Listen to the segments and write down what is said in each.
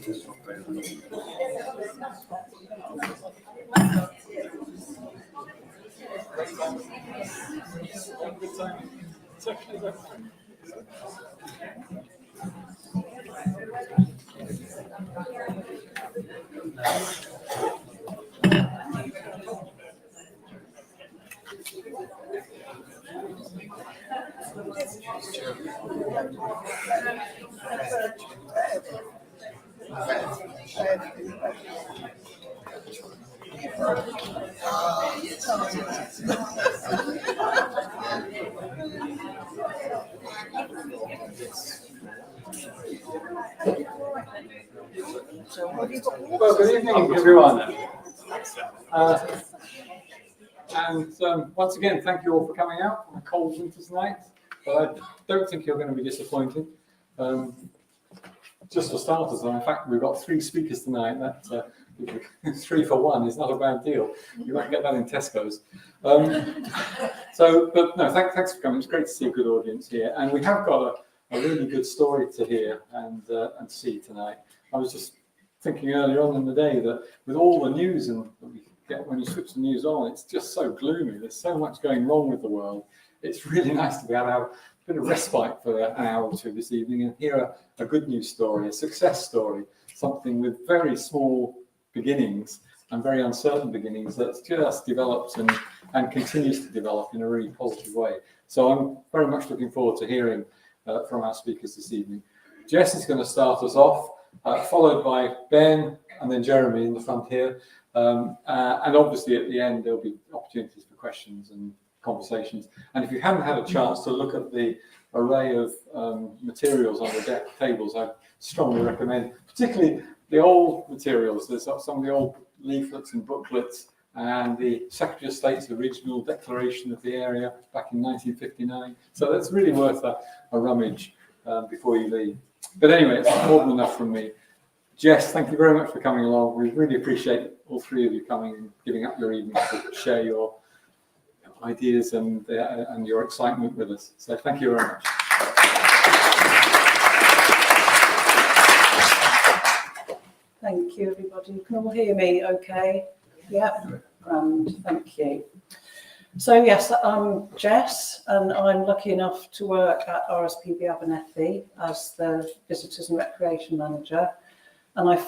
Well, good evening, everyone. Once again, thank you all for coming out on a cold winter's night. But I don't think you're going to be disappointed. Just for starters, in fact, we've got 3 speakers tonight. That 3 for 1 is not a bad deal. You won't get that in Tesco's. But no, thanks for coming. It's great to see a good audience here, and we have got a really good story to hear and see tonight. I was just thinking earlier on in the day that with all the news and that we get when you switch the news on, it's just so gloomy. There's so much going wrong with the world. It's really nice to be able to have a bit of respite for an hour or two this evening and hear a good news story, a success story, something with very small beginnings and very uncertain beginnings that's just developed and continues to develop in a really positive way. So I'm very much looking forward to hearing from our speakers this evening. Jess is going to start us off, followed by Ben and then Jeremy in the front here. And obviously at the end there'll be opportunities for questions and conversations. And if you haven't had a chance to look at the array of materials on the deck tables, I strongly recommend, particularly the old materials. There's some of the old leaflets and booklets and the Secretary of State's original declaration of the area back in 1959. So that's really worth a rummage before you leave. But anyway, it's more than enough from me. Jess, thank you very much for coming along. We really appreciate all 3 of you coming and giving up your evening to share your ideas and your excitement with us. So thank you very much. Thank you, everybody. You can all hear me okay? Yeah, grand, thank you. So yes, I'm Jess, and I'm lucky enough to work at RSPB Abernethy as the Visitors and Recreation Manager. And I've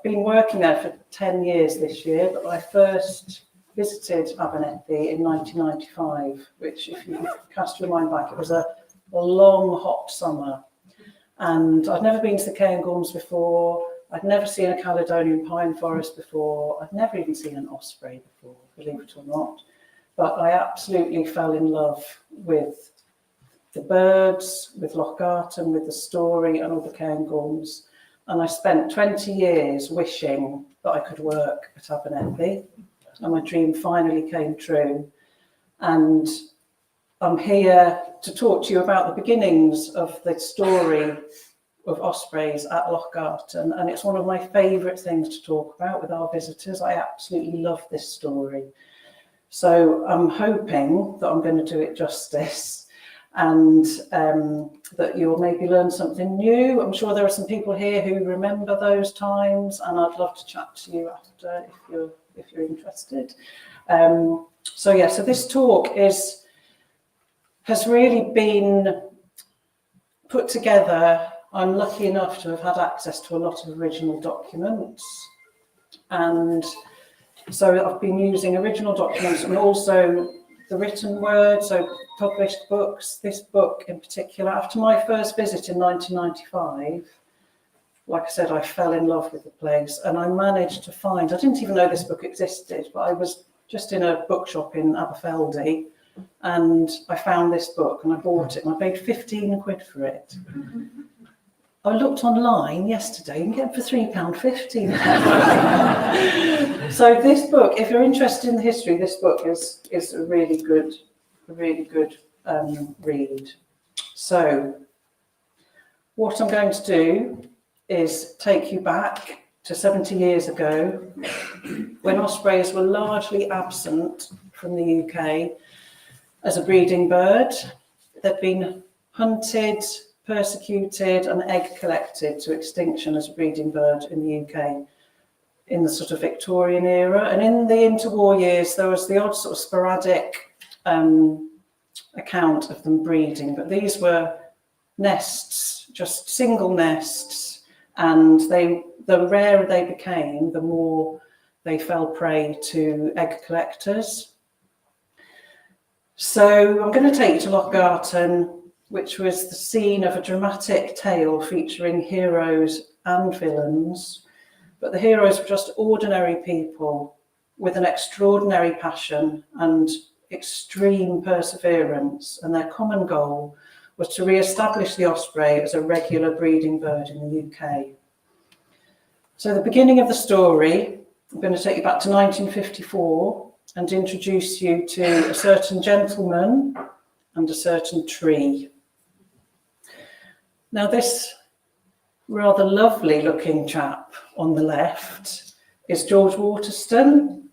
been working there for 10 years this year, but I first visited Abernethy in 1995, which, if you cast your mind back, it was a long, hot summer. And I'd never been to the Cairngorms before. I'd never seen a Caledonian pine forest before. I'd never even seen an osprey before, believe it or not. But I absolutely fell in love with the birds, with Loch Garten, with the story and all the Cairngorms. And I spent 20 years wishing that I could work at Abernethy. And my dream finally came true. And I'm here to talk to you about the beginnings of the story of ospreys at Loch Garten. And it's one of my favourite things to talk about with our visitors. I absolutely love this story. So I'm hoping that I'm going to do it justice and that you'll maybe learn something new. I'm sure there are some people here who remember those times, and I'd love to chat to you after if you're interested. So this talk has really been put together. I'm lucky enough to have had access to a lot of original documents, and so I've been using original documents and also the written word, so published books. This book in particular, after my first visit in 1995, like I said, I fell in love with the place, and I managed to find, I didn't even know this book existed, but I was just in a bookshop in Aberfeldy and I found this book and I bought it and I paid 15 quid for it. I looked online yesterday and get it for £3.50. So this book, if you're interested in the history, this book is a really good read. So what I'm going to do is take you back to 70 years ago when ospreys were largely absent from the UK as a breeding bird. They'd been hunted persecuted and egg collected to extinction as a breeding bird in the UK in the sort of Victorian era. And in the interwar years, there was the odd sort of sporadic account of them breeding, but these were nests, just single nests, and the rarer they became, the more they fell prey to egg collectors. So I'm going to take you to Loch Garten, which was the scene of a dramatic tale featuring heroes and villains. But the heroes were just ordinary people with an extraordinary passion and extreme perseverance, and their common goal was to re-establish the osprey as a regular breeding bird in the UK. So the beginning of the story, I'm going to take you back to 1954 and introduce you to a certain gentleman and a certain tree. Now, this rather lovely looking chap on the left is George Waterston.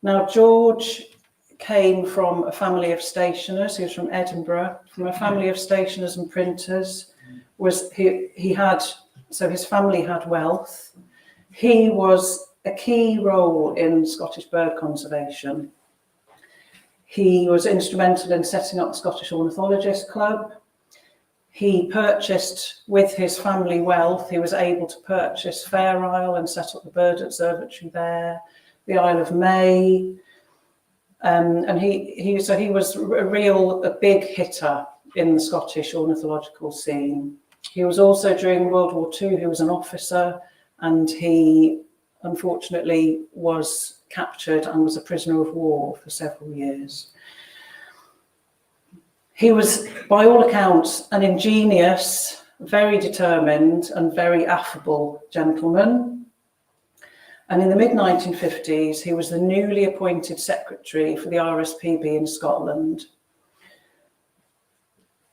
Now, George came from a family of stationers. He was from Edinburgh, from a family of stationers and printers. So his family had wealth. He was a key role in Scottish bird conservation. He was instrumental in setting up the Scottish Ornithologist Club. He purchased, with his family wealth, he was able to purchase Fair Isle and set up the Bird Observatory there, the Isle of May. And he was a big hitter in the Scottish ornithological scene. He was also, during World War II, he was an officer, and he unfortunately was captured and was a prisoner of war for several years. He was, by all accounts, an ingenious, very determined and very affable gentleman. And in the mid-1950s, he was the newly appointed secretary for the RSPB in Scotland.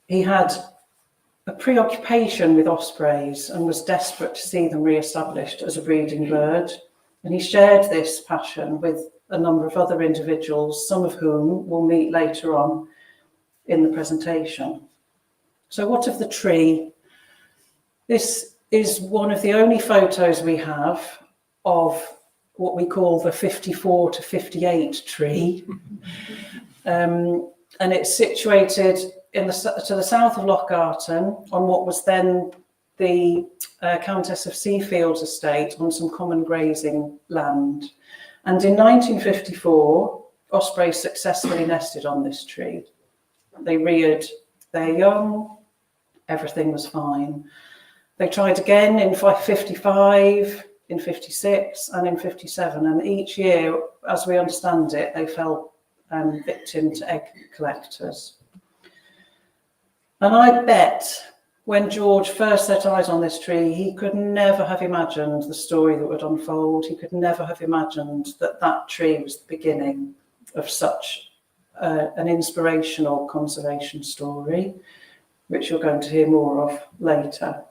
He had a preoccupation with ospreys and was desperate to see them re-established as a breeding bird. And he shared this passion with a number of other individuals, some of whom we'll meet later on in the presentation. So what of the tree? This is one of the only photos we have of what we call the 54 to 58 tree. And it's situated to the south of Loch Garten on what was then the Countess of Seafield's estate on some common grazing land. And in 1954, ospreys successfully nested on this tree. They reared their young, everything was fine. They tried again in 55, in 56 and in 57, and each year, as we understand it, they fell victim to egg collectors. And I bet when George first set eyes on this tree, he could never have imagined the story that would unfold. He could never have imagined that that tree was the beginning of such an inspirational conservation story, which you're going to hear more of later.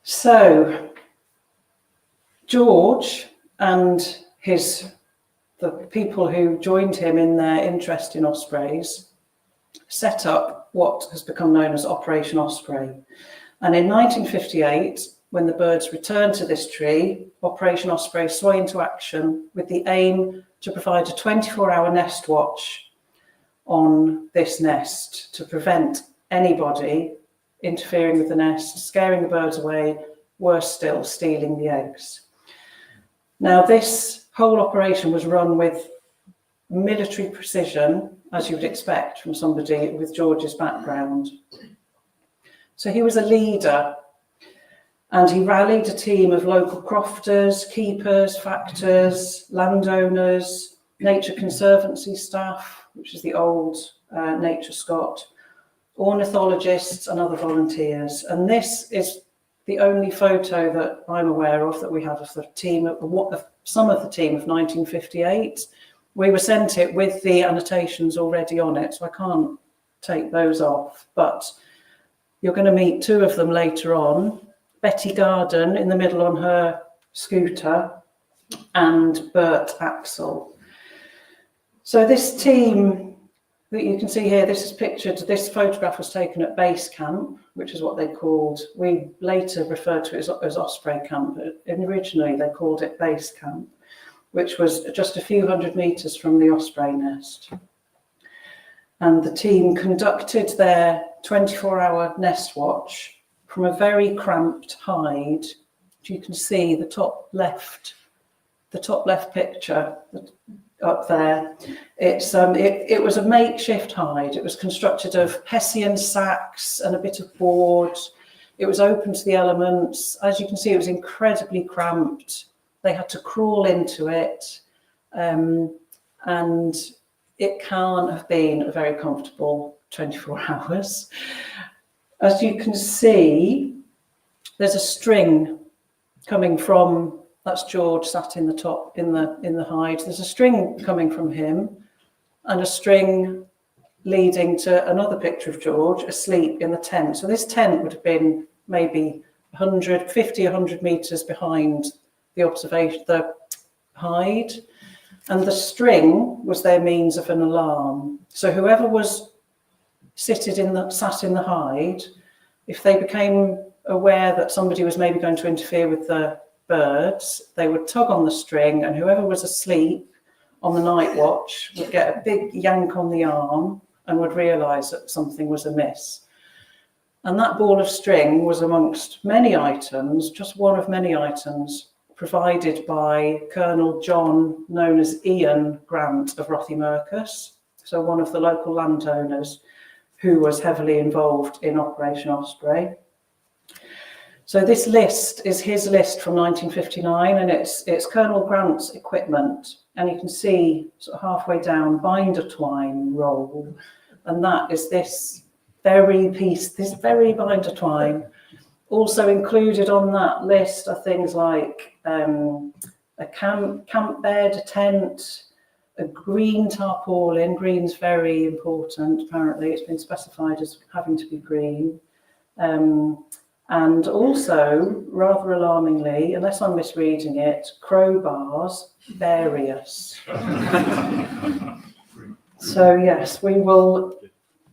So, George and the people who joined him in their interest in ospreys set up what has become known as Operation Osprey. And in 1958, when the birds returned to this tree, Operation Osprey swung into action with the aim to provide a 24-hour nest watch on this nest to prevent anybody interfering with the nest, scaring the birds away, worse still, stealing the eggs. Now, this whole operation was run with military precision, as you would expect from somebody with George's background. So he was a leader, and he rallied a team of local crofters, keepers, factors, landowners, Nature Conservancy staff, which is the old Nature Scot, ornithologists and other volunteers. And this is the only photo that I'm aware of that we have of the team, some of the team of 1958. We were sent it with the annotations already on it, so I can't take those off. But you're going to meet two of them later on. Betty Garden in the middle on her scooter, and Bert Axel. So this team You can see here, this is pictured, this photograph was taken at base camp, which is what they called, we later referred to it as Osprey camp, but originally they called it base camp, which was just a few hundred metres from the Osprey nest. And the team conducted their 24-hour nest watch from a very cramped hide. You can see the top left picture up there. It was a makeshift hide. It was constructed of hessian sacks and a bit of board. It was open to the elements. As you can see, it was incredibly cramped. They had to crawl into it, and it can't have been a very comfortable 24 hours. As you can see, there's a string coming from, that's George sat in the top in the hide. There's a string coming from him and a string leading to another picture of George asleep in the tent. So this tent would have been maybe 100 metres behind the hide, and the string was their means of an alarm. So whoever was sat in the hide, if they became aware that somebody was maybe going to interfere with the birds, they would tug on the string, and whoever was asleep on the night watch would get a big yank on the arm and would realise that something was amiss. And that ball of string was amongst many items, just one of many items, provided by Colonel John, known as Ian Grant of Rothiemurcus, so one of the local landowners who was heavily involved in Operation Osprey. So this list is his list from 1959, and it's Colonel Grant's equipment, and you can see sort of halfway down binder twine roll, and that is this very binder twine. Also included on that list are things like a camp bed, a tent, a green tarpaulin. Green's very important, apparently. It's been specified as having to be green. And also, rather alarmingly, unless I'm misreading it, crowbars, various. So yes, we will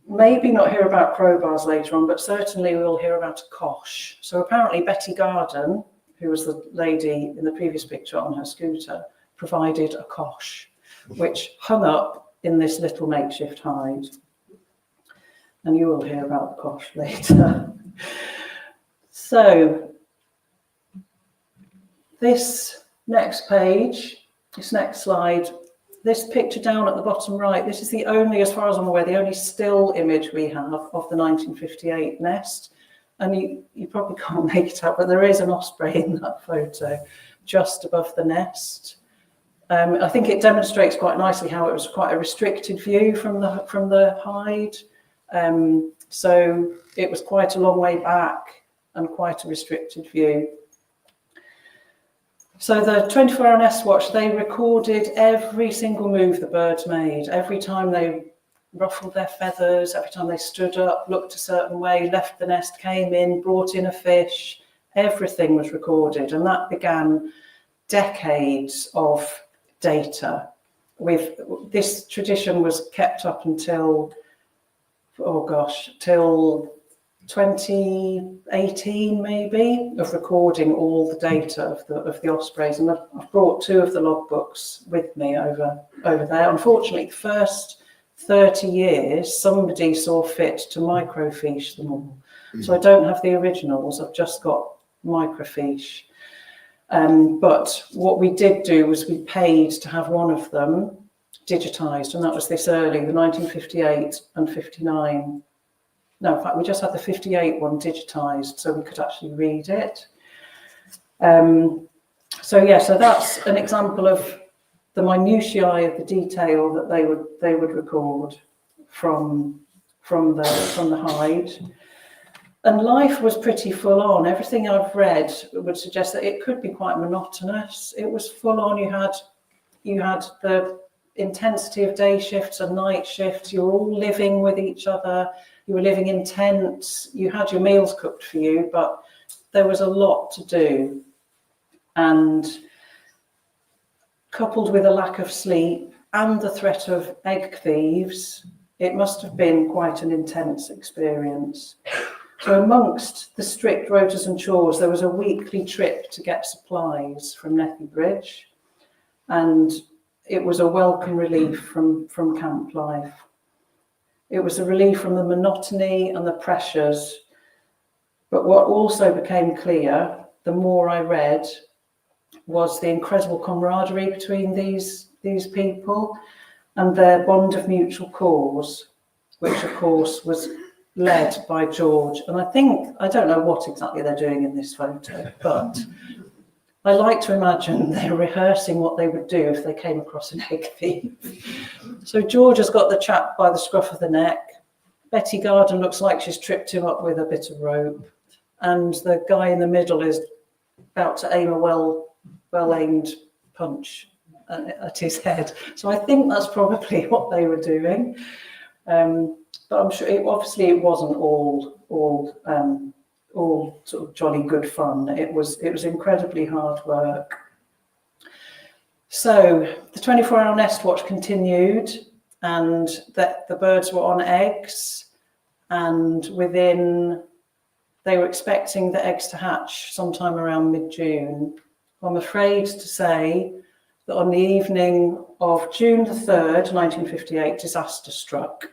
maybe not hear about crowbars later on, but certainly we'll hear about a cosh. So apparently Betty Garden, who was the lady in the previous picture on her scooter, provided a cosh, which hung up in this little makeshift hide. And you will hear about the cosh later. So this next page, this next slide, this picture down at the bottom right, this is the only, as far as I'm aware, the only still image we have of the 1958 nest. And you probably can't make it out, but there is an osprey in that photo just above the nest. I think it demonstrates quite nicely how it was quite a restricted view from the hide. So it was quite a long way back and quite a restricted view. So the 24-hour nest watch, they recorded every single move the birds made. Every time they ruffled their feathers, every time they stood up, looked a certain way, left the nest, came in, brought in a fish, everything was recorded. And that began decades of data. This tradition was kept up until, till 2018 maybe, of recording all the data of the ospreys, and I've brought two of the logbooks with me over there. Unfortunately, the first 30 years somebody saw fit to microfiche them all, so I don't have the originals. I've just got microfiche. But what we did do was we paid to have one of them digitized, and that was this early, the 1958 and 59. No, in fact, we just had the 58 one digitized so we could actually read it. So that's an example of the minutiae of the detail that they would record from the hide. And life was pretty full on. Everything I've read would suggest that it could be quite monotonous. It was full on. You had the intensity of day shifts and night shifts. You were all living with each other. You were living in tents. You had your meals cooked for you, but there was a lot to do. And coupled with a lack of sleep and the threat of egg thieves, it must have been quite an intense experience. So amongst the strict rotas and chores, there was a weekly trip to get supplies from Nethy Bridge, and it was a welcome relief from camp life. It was a relief from the monotony and the pressures. But what also became clear, the more I read, was the incredible camaraderie between these people and their bond of mutual cause, which of course was led by George. And I don't know what exactly they're doing in this photo, but I like to imagine they're rehearsing what they would do if they came across an egg thief. So George has got the chap by the scruff of the neck. Betty Garden looks like she's tripped him up with a bit of rope. And the guy in the middle is about to aim a well-aimed punch at his head. So I think that's probably what they were doing. But I'm sure it wasn't all sort of jolly good fun. It was incredibly hard work. So the 24-hour nest watch continued, and the birds were on eggs, and they were expecting the eggs to hatch sometime around mid-June. I'm afraid to say that on the evening of June the 3rd, 1958, disaster struck.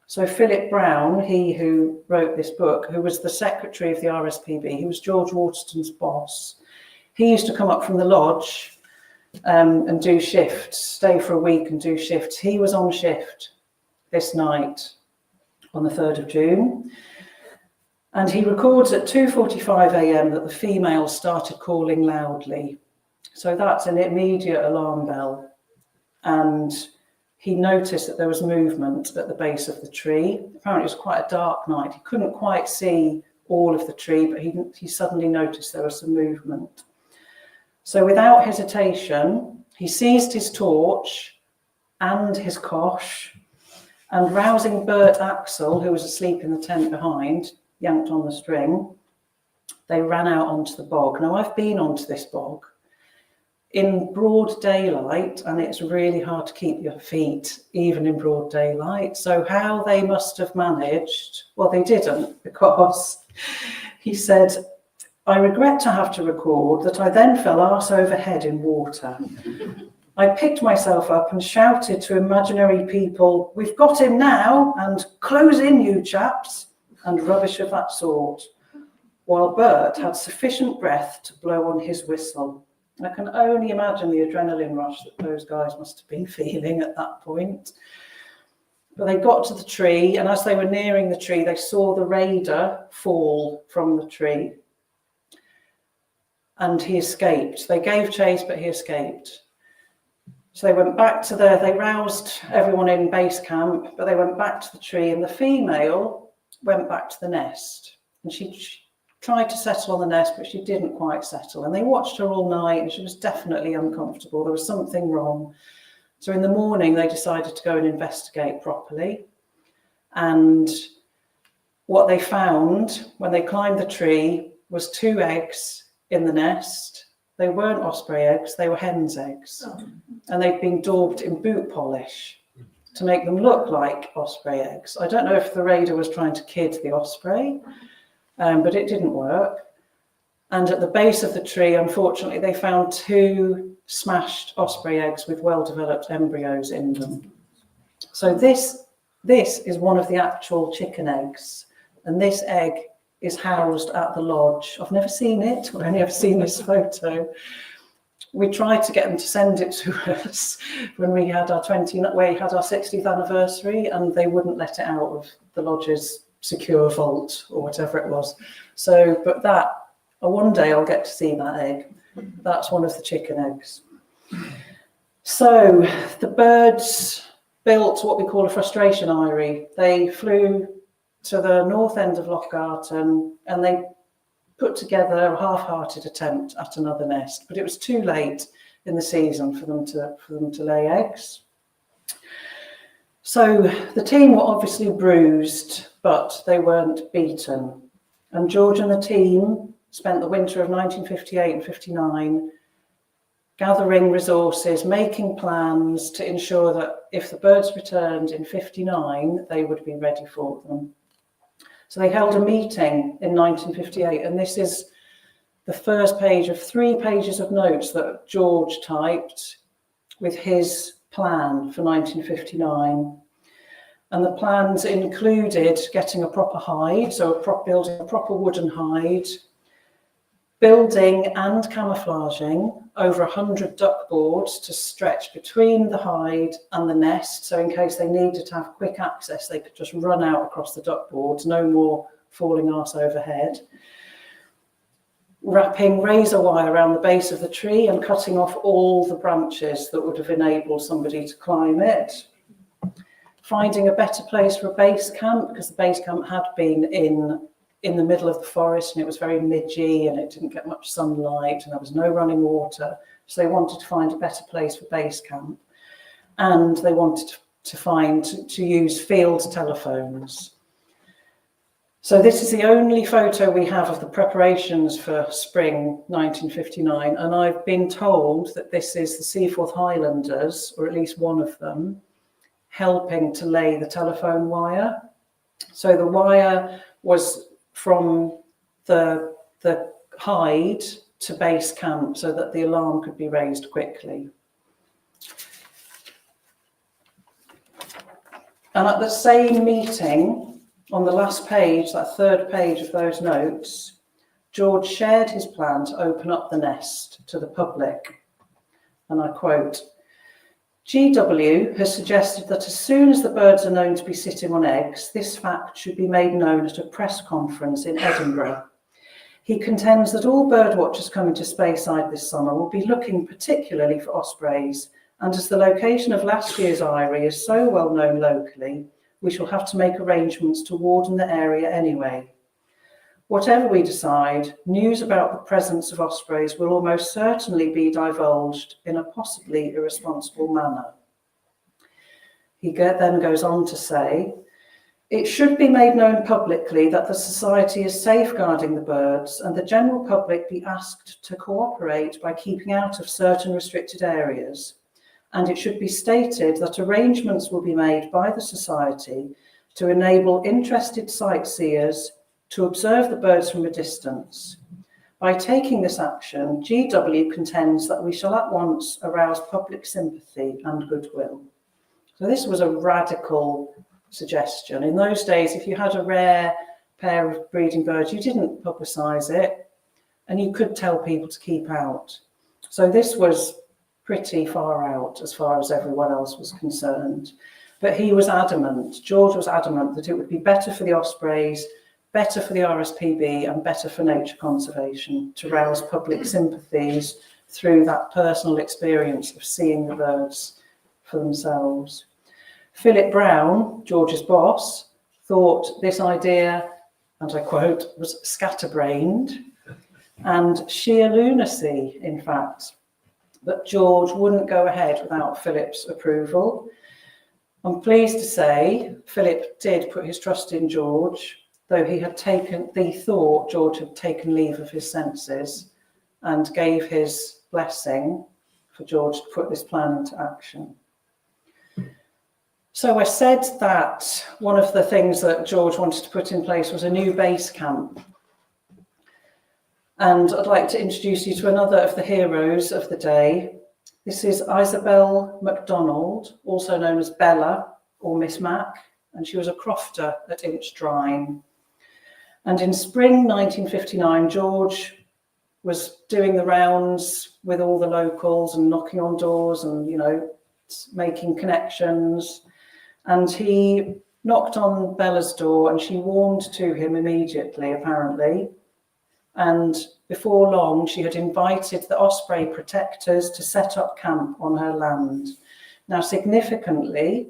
So Philip Brown, he who wrote this book, who was the secretary of the RSPB, he was George Waterston's boss. He used to come up from the lodge and do shifts, stay for a week and do shifts. He was on shift this night on the 3rd of June. And he records at 2:45 a.m. that the females started calling loudly. So that's an immediate alarm bell. And he noticed that there was movement at the base of the tree. Apparently it was quite a dark night. He couldn't quite see all of the tree, but he suddenly noticed there was some movement. So without hesitation, he seized his torch and his cosh, and rousing Bert Axel, who was asleep in the tent behind, yanked on the string, they ran out onto the bog. Now, I've been onto this bog in broad daylight, and it's really hard to keep your feet even in broad daylight. So how they must have managed, well, they didn't, because he said, "I regret to have to record that I then fell arse over head in water. I picked myself up and shouted to imaginary people, 'We've got him now,' and 'Close in, you chaps,' and rubbish of that sort, while Bert had sufficient breath to blow on his whistle." I can only imagine the adrenaline rush that those guys must have been feeling at that point. But they got to the tree, and as they were nearing the tree, they saw the raider fall from the tree. And he escaped. They gave chase, but he escaped. So they went back to they roused everyone in base camp, but they went back to the tree, and the female went back to the nest. And she tried to settle on the nest, but she didn't quite settle. And they watched her all night, and she was definitely uncomfortable. There was something wrong. So in the morning, they decided to go and investigate properly. And what they found when they climbed the tree was 2 eggs in the nest. They weren't osprey eggs, they were hen's eggs. Oh. And they'd been daubed in boot polish to make them look like osprey eggs. I don't know if the raider was trying to kid the osprey, but it didn't work. And at the base of the tree, unfortunately, they found 2 smashed osprey eggs with well-developed embryos in them. So this is one of the actual chicken eggs, and this egg is housed at the lodge. I've never seen it, I've only ever seen this photo. We tried to get them to send it to us when we had our 60th anniversary, and they wouldn't let it out of the lodge's secure vault or whatever it was. So, but one day I'll get to see that egg. That's one of the chicken eggs. So the birds built what we call a frustration eyrie. They flew to the north end of Loch Garten, and they put together a half-hearted attempt at another nest, but it was too late in the season for them to lay eggs. So the team were obviously bruised, but they weren't beaten. And George and the team spent the winter of 1958 and 59 gathering resources, making plans to ensure that if the birds returned in 59, they would be ready for them. So they held a meeting in 1958, and this is the first page of 3 pages of notes that George typed with his plan for 1959. And the plans included getting a proper hide, so building a proper wooden hide, building and camouflaging over 100 duck boards to stretch between the hide and the nest, so in case they needed to have quick access, they could just run out across the duck boards, no more falling arse overhead. Wrapping razor wire around the base of the tree and cutting off all the branches that would have enabled somebody to climb it. Finding a better place for a base camp, because the base camp had been in the middle of the forest and it was very midgy and it didn't get much sunlight and there was no running water. So they wanted to find a better place for base camp, and they wanted to use field telephones. So this is the only photo we have of the preparations for spring 1959, and I've been told that this is the Seaforth Highlanders, or at least one of them, helping to lay the telephone wire. So the wire was from the hide to base camp so that the alarm could be raised quickly. And at the same meeting, on the last page, that 3rd page of those notes, George shared his plan to open up the nest to the public. And I quote, "GW has suggested that as soon as the birds are known to be sitting on eggs, this fact should be made known at a press conference in Edinburgh. He contends that all bird watchers coming to Speyside this summer will be looking particularly for ospreys, and as the location of last year's eyrie is so well known locally, we shall have to make arrangements to warden the area anyway. Whatever we decide, news about the presence of ospreys will almost certainly be divulged in a possibly irresponsible manner." He then goes on to say, "It should be made known publicly that the Society is safeguarding the birds, and the general public be asked to cooperate by keeping out of certain restricted areas. And it should be stated that arrangements will be made by the Society to enable interested sightseers to observe the birds from a distance. By taking this action, GW contends that we shall at once arouse public sympathy and goodwill." So this was a radical suggestion. In those days, if you had a rare pair of breeding birds, you didn't publicise it, and you could tell people to keep out. So this was pretty far out as far as everyone else was concerned. But he was adamant, George was adamant, that it would be better for the ospreys, better for the RSPB, and better for nature conservation to rouse public sympathies through that personal experience of seeing the birds for themselves. Philip Brown, George's boss, thought this idea, and I quote, was scatterbrained and sheer lunacy, in fact. But George wouldn't go ahead without Philip's approval. I'm pleased to say Philip did put his trust in George, though he thought George had taken leave of his senses, and gave his blessing for George to put this plan into action. So I said that one of the things that George wanted to put in place was a new base camp. And I'd like to introduce you to another of the heroes of the day. This is Isabel MacDonald, also known as Bella or Miss Mac, and she was a crofter at Inchdrain. And in spring 1959, George was doing the rounds with all the locals and knocking on doors and, making connections. And he knocked on Bella's door and she warmed to him immediately, apparently. And before long, she had invited the Osprey protectors to set up camp on her land. Now, significantly,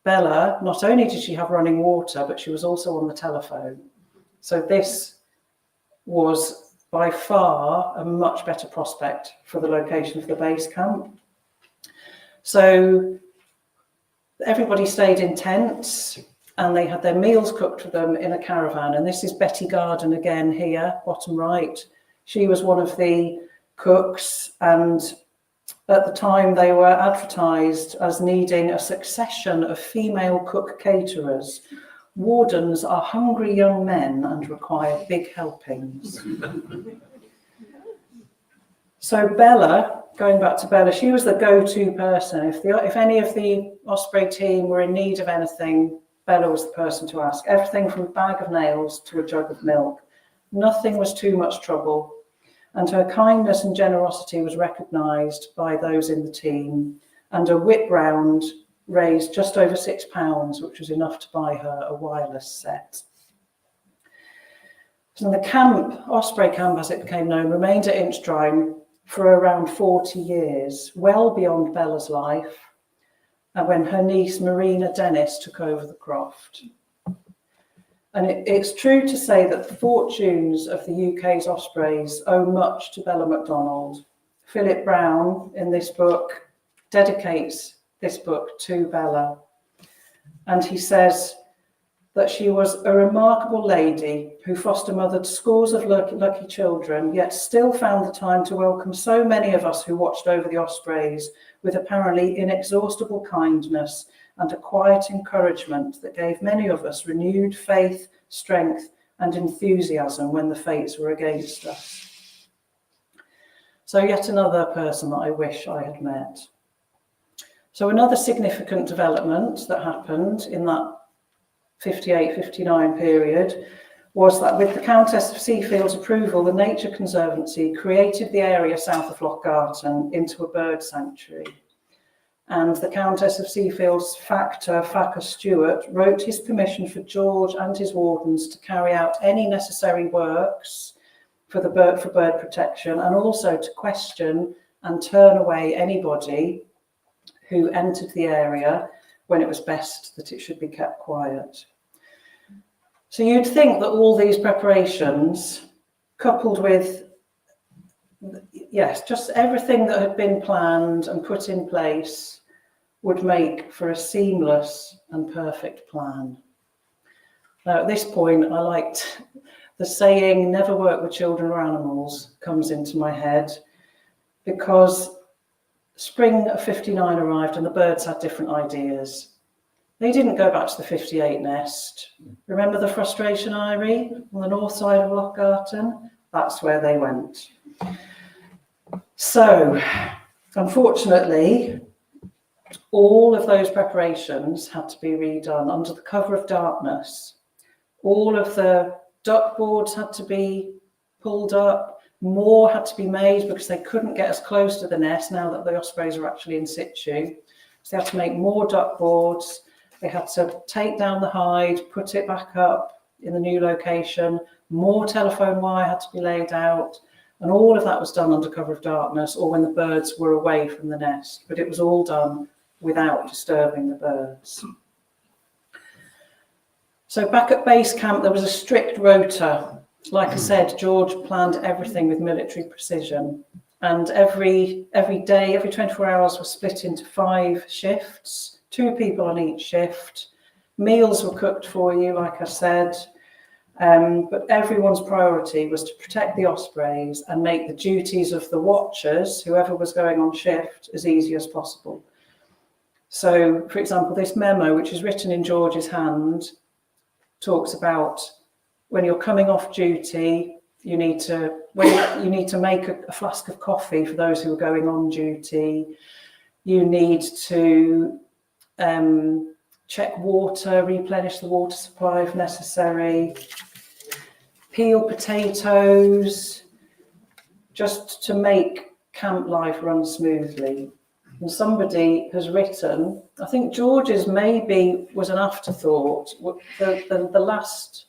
Bella, not only did she have running water, but she was also on the telephone. So this was by far a much better prospect for the location of the base camp. So everybody stayed in tents and they had their meals cooked for them in a caravan. And this is Betty Garden again here, bottom right. She was one of the cooks, and At the time, they were advertised as needing a succession of female cook caterers. Wardens are hungry young men and require big helpings. So Bella, going back to Bella, she was the go-to person. If any of the Osprey team were in need of anything, Bella was the person to ask. Everything from a bag of nails to a jug of milk. Nothing was too much trouble. And her kindness and generosity was recognised by those in the team. And a whip round raised just over £6, which was enough to buy her a wireless set. So the camp, Osprey camp as it became known, remained at Inchdrain for around 40 years, well beyond Bella's life, and when her niece Marina Dennis took over the croft. And it's true to say that the fortunes of the UK's Ospreys owe much to Bella MacDonald. Philip Brown, in this book, dedicates this book to Bella. And he says that she was a remarkable lady who foster-mothered scores of lucky children, yet still found the time to welcome so many of us who watched over the Ospreys with apparently inexhaustible kindness and a quiet encouragement that gave many of us renewed faith, strength, and enthusiasm when the fates were against us. So yet another person that I wish I had met. So another significant development that happened in that 58-59 period was that with the Countess of Seafield's approval, the Nature Conservancy created the area south of Loch Garten into a bird sanctuary. And the Countess of Seafield's factor, Facker Stewart, wrote his permission for George and his wardens to carry out any necessary works for bird protection, and also to question and turn away anybody who entered the area when it was best that it should be kept quiet. So you'd think that all these preparations, coupled with, yes, just everything that had been planned and put in place, would make for a seamless and perfect plan. Now, at this point, I liked the saying, never work with children or animals, comes into my head, because spring of 59 arrived and the birds had different ideas. They didn't go back to the 58 nest. Remember the frustration eyrie on the north side of Loch Garten? That's where they went. So, unfortunately, all of those preparations had to be redone under the cover of darkness. All of the duck boards had to be pulled up. More had to be made because they couldn't get as close to the nest now that the Ospreys are actually in situ. So they had to make more duck boards. They had to take down the hide, put it back up in the new location. More telephone wire had to be laid out. And all of that was done under cover of darkness or when the birds were away from the nest. But it was all done without disturbing the birds. So back at base camp, there was a strict rota. Like I said, George planned everything with military precision. And every day, every 24 hours was split into 5 shifts, 2 people on each shift. Meals were cooked for you, like I said. But everyone's priority was to protect the Ospreys and make the duties of the watchers, whoever was going on shift, as easy as possible. So, for example, this memo, which is written in George's hand, talks about when you're coming off duty, you need to make a flask of coffee for those who are going on duty. You need to check water, replenish the water supply if necessary, peel potatoes, just to make camp life run smoothly. And somebody has written, I think George's maybe was an afterthought. The last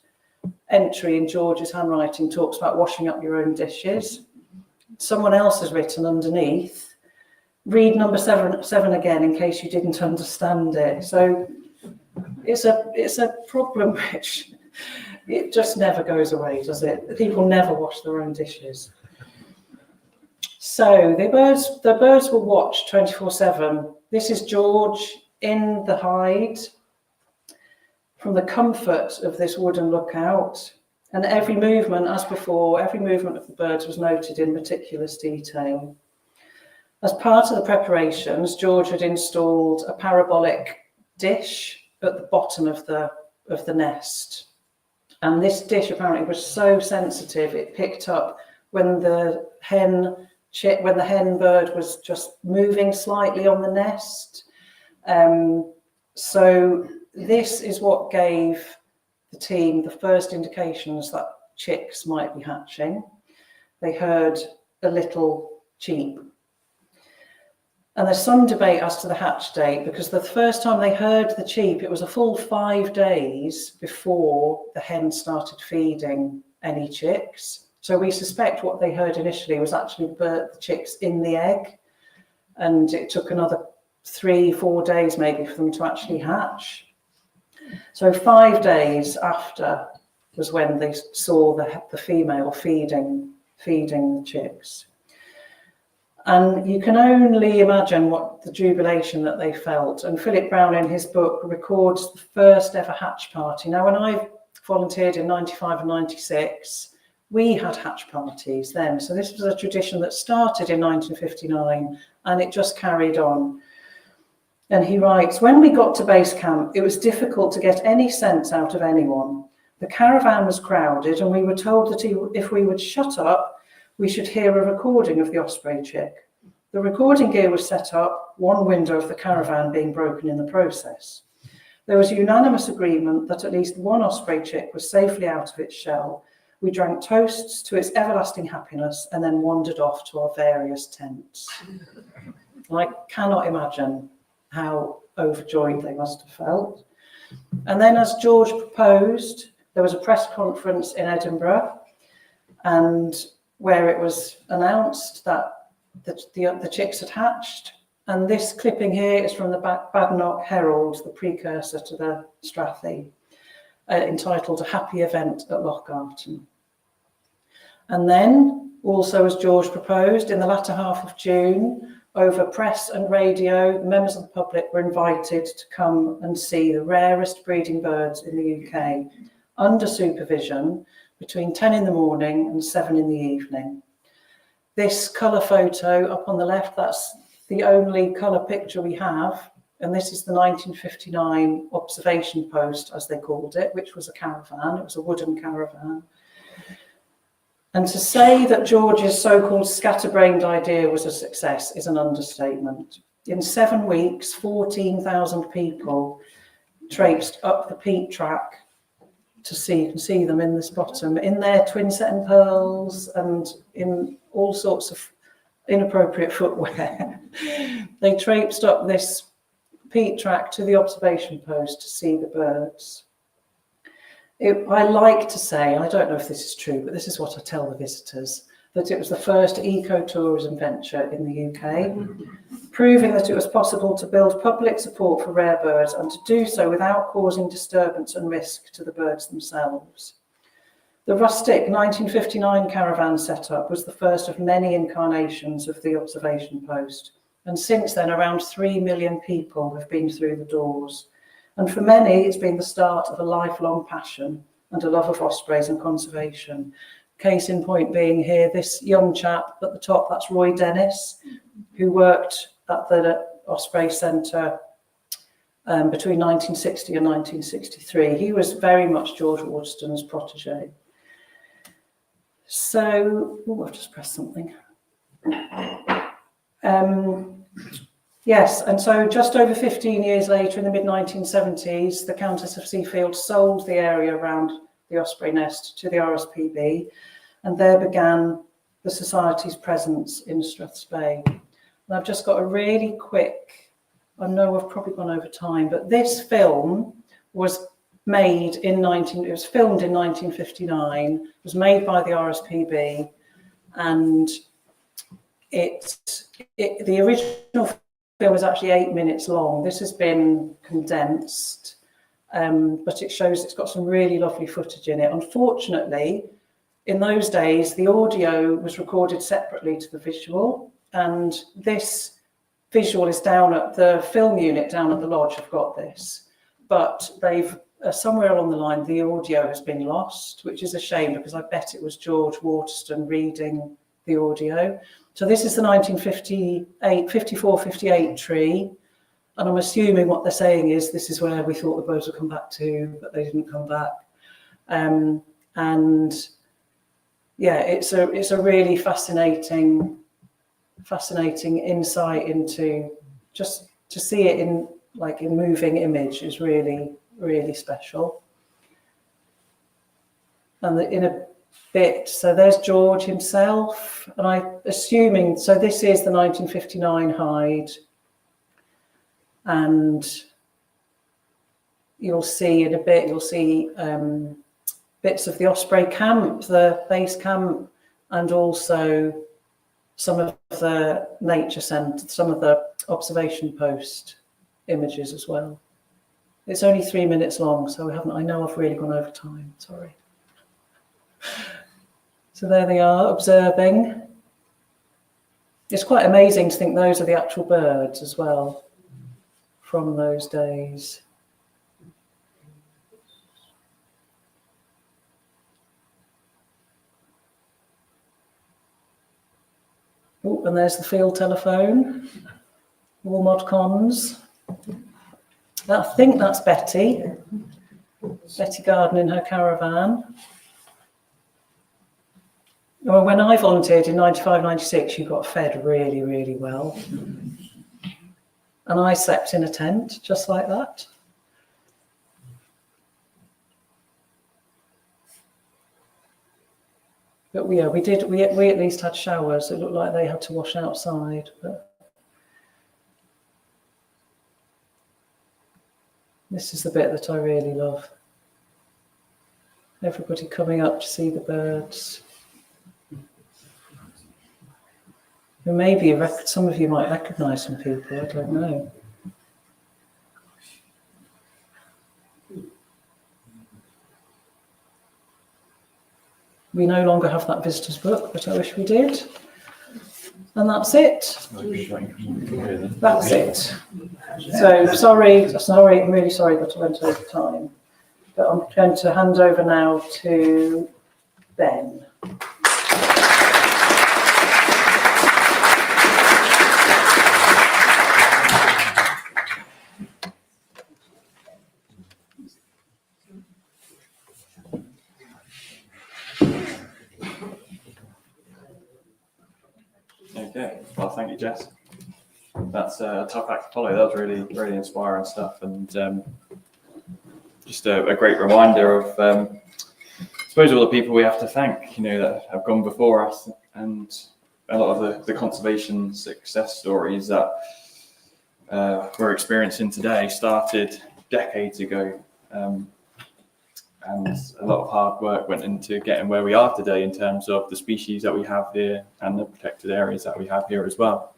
entry in George's handwriting talks about washing up your own dishes. Someone else has written underneath, read number 7 again in case you didn't understand it. So it's a problem which it just never goes away, does it? People never wash their own dishes. So the birds were watched 24/7. This is George in the hide from the comfort of this wooden lookout. And every movement, as before, every movement of the birds was noted in meticulous detail. As part of the preparations, George had installed a parabolic dish at the bottom of the nest. And this dish apparently was so sensitive, it picked up when the hen bird was just moving slightly on the nest. So this is what gave the team the first indications that chicks might be hatching. They heard a little cheep. And there's some debate as to the hatch date, because the first time they heard the cheep, it was a full 5 days before the hen started feeding any chicks. So we suspect what they heard initially was actually the chicks in the egg. And it took another 3-4 days maybe for them to actually hatch. So 5 days after was when they saw the female feeding the chicks. And you can only imagine what the jubilation that they felt. And Philip Brown in his book records the first ever hatch party. Now, when I volunteered in 95 and 96, we had hatch parties then. So this was a tradition that started in 1959 and it just carried on. And he writes, when we got to base camp, it was difficult to get any sense out of anyone. The caravan was crowded and we were told that if we would shut up, we should hear a recording of the Osprey chick. The recording gear was set up, one window of the caravan being broken in the process. There was unanimous agreement that at least one Osprey chick was safely out of its shell. We drank toasts to its everlasting happiness and then wandered off to our various tents. I cannot imagine how overjoyed they must have felt. And then, as George proposed, there was a press conference in Edinburgh, and where it was announced that the chicks had hatched. And this clipping here is from the Badenoch Herald, the precursor to the Strathy, entitled A Happy Event at Loch Garten. And then, also as George proposed, in the latter half of June, over press and radio, members of the public were invited to come and see the rarest breeding birds in the UK, under supervision, between 10 in the morning and 7 in the evening. This colour photo up on the left, that's the only colour picture we have, and this is the 1959 observation post, as they called it, which was a caravan. It was a wooden caravan. And to say that George's so-called scatterbrained idea was a success is an understatement. In 7 weeks, 14,000 people traipsed up the peat track to see, you can see them in this bottom, in their twin setting pearls and in all sorts of inappropriate footwear. They traipsed up this peat track to the observation post to see the birds. I like to say, I don't know if this is true, but this is what I tell the visitors, that it was the first eco-tourism venture in the UK, proving that it was possible to build public support for rare birds and to do so without causing disturbance and risk to the birds themselves. The rustic 1959 caravan setup was the first of many incarnations of the observation post, and since then around 3 million people have been through the doors. And for many, it's been the start of a lifelong passion and a love of ospreys and conservation. Case in point being here, this young chap at the top, that's Roy Dennis, who worked at the Osprey Centre between 1960 and 1963. He was very much George Waterston's protege. So, I've just pressed something. Yes, and so just over 15 years later, in the mid-1970s, the Countess of Seafield sold the area around the Osprey nest to the RSPB, and there began the Society's presence in Strathspey. And I've just got a really quick, I know I've probably gone over time, but this film was made it was filmed in 1959, was made by the RSPB, and the original film was actually 8 minutes long. This has been condensed, but it shows it's got some really lovely footage in it. Unfortunately, in those days, the audio was recorded separately to the visual, and this visual is down at the film unit down at the lodge. I've got this, but they've somewhere along the line, the audio has been lost, which is a shame because I bet it was George Waterston reading the audio. So this is the 1954-58 tree. And I'm assuming what they're saying is this is where we thought the birds would come back to, but they didn't come back. And yeah, it's a really fascinating insight into, just to see it in moving image is really, really special. And in a bit, so there's George himself, and I'm assuming, so this is the 1959 hide, and you'll see in a bit, bits of the Osprey camp, the base camp, and also some of the nature centre, some of the observation post images as well. It's only 3 minutes long, so I know I've really gone over time, sorry. So there they are, observing. It's quite amazing to think those are the actual birds as well from those days. Oh, and there's the field telephone, all mod cons. I think that's Betty Garden in her caravan. Well, when I volunteered in 95-96, you got fed really, really well. And I slept in a tent just like that. But yeah, we at least had showers. It looked like they had to wash outside. But this is the bit that I really love. Everybody coming up to see the birds. And maybe some of you might recognise some people, I don't know. We no longer have that visitors book, but I wish we did. And that's it. That's it. So sorry, I'm really sorry that I went over time. But I'm going to hand over now to Ben. Okay, well, thank you, Jess. That's a tough act to follow. That was really, really inspiring stuff, and just a great reminder of, I suppose, all the people we have to thank, that have gone before us, and a lot of the conservation success stories that we're experiencing today started decades ago. And a lot of hard work went into getting where we are today in terms of the species that we have here and the protected areas that we have here as well.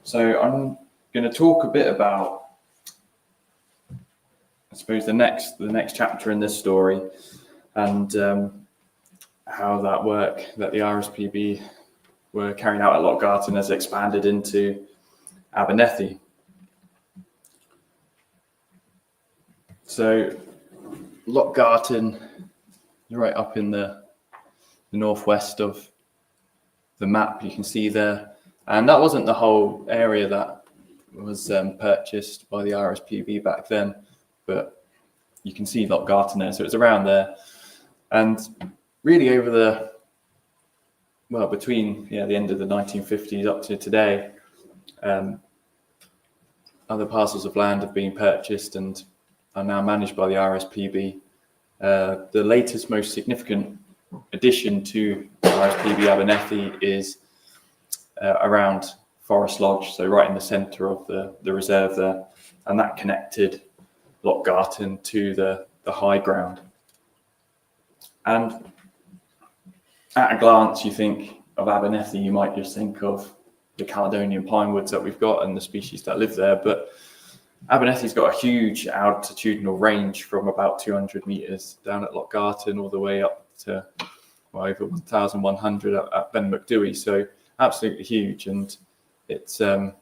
So I'm going to talk a bit about, I suppose, the next chapter in this story, and how that work that the RSPB were carrying out at Loch Garten has expanded into Abernethy. So Loch Garten, you're right up in the northwest of the map, you can see there. And that wasn't the whole area that was purchased by the RSPB back then, but you can see Loch Garten there, so it's around there. And really over between the end of the 1950s up to today, other parcels of land have been purchased and are now managed by the RSPB. The latest, most significant addition to RSPB Abernethy is around Forest Lodge, so right in the centre of the reserve there, and that connected Loch Garten to the high ground. And at a glance, you think of Abernethy, you might just think of the Caledonian pine woods that we've got and the species that live there, but Abernethy's got a huge altitudinal range from about 200 metres down at Loch Garten all the way up to over 1,100 at Ben Macdui. So absolutely huge, and it's over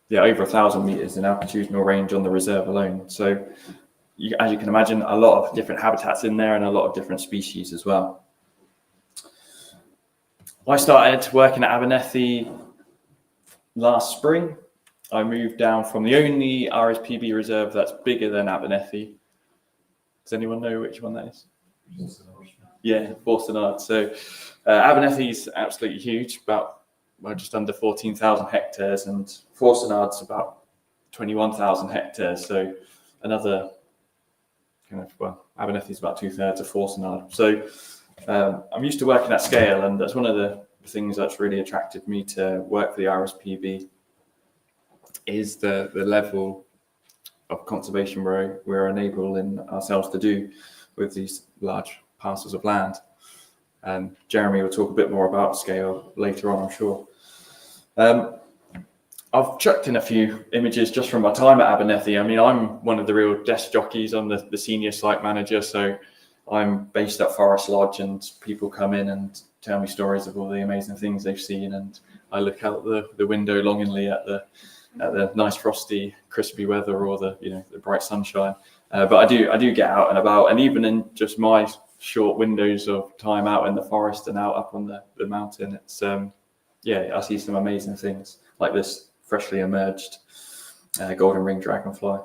1,000 metres in altitudinal range on the reserve alone. So as you can imagine, a lot of different habitats in there and a lot of different species as well. I started working at Abernethy last spring. I moved down from the only RSPB reserve that's bigger than Abernethy. Does anyone know which one that is? Yeah, Forstenard. So Abernethy's absolutely huge, about just under 14,000 hectares, and Forstenard's about 21,000 hectares. So another Abernethy's about 2/3 of Forstenard. So I'm used to working at scale, and that's one of the things that's really attracted me to work for the RSPB is the level of conservation we're enabling ourselves to do with these large parcels of land. And Jeremy will talk a bit more about scale later on, I'm sure. I've chucked in a few images just from my time at Abernethy. I mean, I'm one of the real desk jockeys. I'm the senior site manager, so I'm based at Forest Lodge, and people come in and tell me stories of all the amazing things they've seen, and I look out the window longingly at the nice frosty, crispy weather or the bright sunshine. But I do get out and about, and even in just my short windows of time out in the forest and out up on the mountain, it's I see some amazing things like this freshly emerged golden ring dragonfly.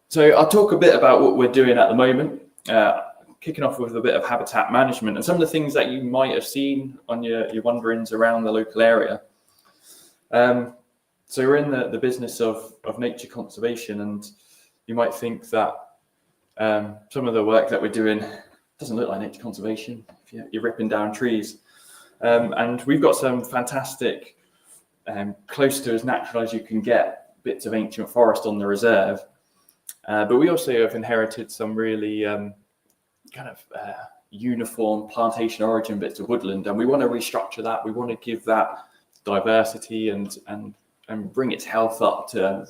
So I'll talk a bit about what we're doing at the moment, kicking off with a bit of habitat management and some of the things that you might have seen on your wanderings around the local area. So we're in the business of nature conservation, and you might think that some of the work that we're doing doesn't look like nature conservation if you're ripping down trees. And we've got some fantastic, close to as natural as you can get, bits of ancient forest on the reserve. But we also have inherited some really uniform plantation origin bits of woodland, and we want to restructure that. We want to give that diversity and bring its health up to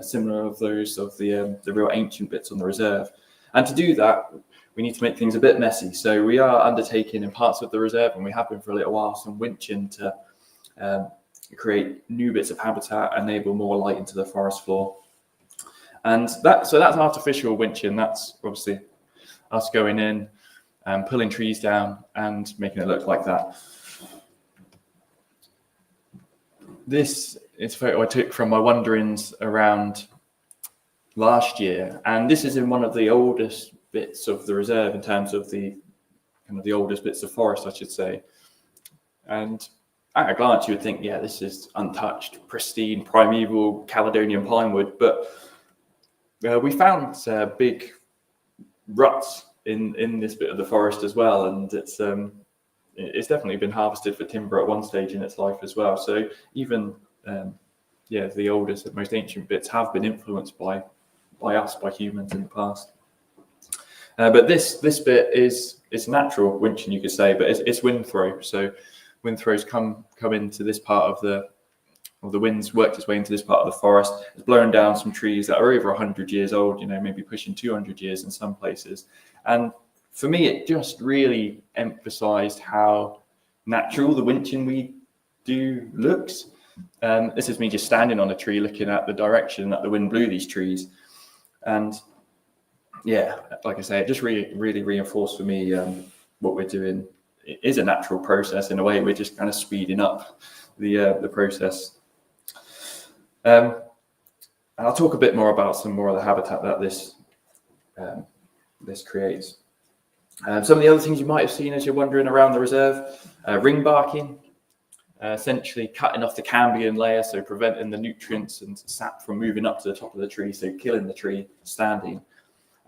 similar of those of the real ancient bits on the reserve. And to do that, we need to make things a bit messy. So we are undertaking in parts of the reserve, and we have been for a little while, some winching to create new bits of habitat, enable more light into the forest floor. And that's artificial winching. That's obviously us going in and pulling trees down and making it look like that. This is a photo I took from my wanderings around last year, and this is in one of the oldest bits of the reserve in terms of the oldest bits of forest, I should say. And at a glance, you would think, yeah, this is untouched, pristine, primeval Caledonian pine wood, but we found big ruts in this bit of the forest as well, and it's definitely been harvested for timber at one stage in its life as well. So even the oldest, most ancient bits have been influenced by humans in the past. But this bit is natural winching, you could say, but it's wind throw. So wind throws come into this part of the wind's worked its way into this part of the forest. It's blown down some trees that are over 100 years old, maybe pushing 200 years in some places. And for me, it just really emphasized how natural the winching we do looks. This is me just standing on a tree looking at the direction that the wind blew these trees. And yeah, like I say, it just really reinforced for me what we're doing. It is a natural process in a way. We're just kind of speeding up the process. And I'll talk a bit more about some more of the habitat that this creates. Some of the other things you might have seen as you're wandering around the reserve, ring barking, essentially cutting off the cambium layer, so preventing the nutrients and sap from moving up to the top of the tree, so killing the tree standing.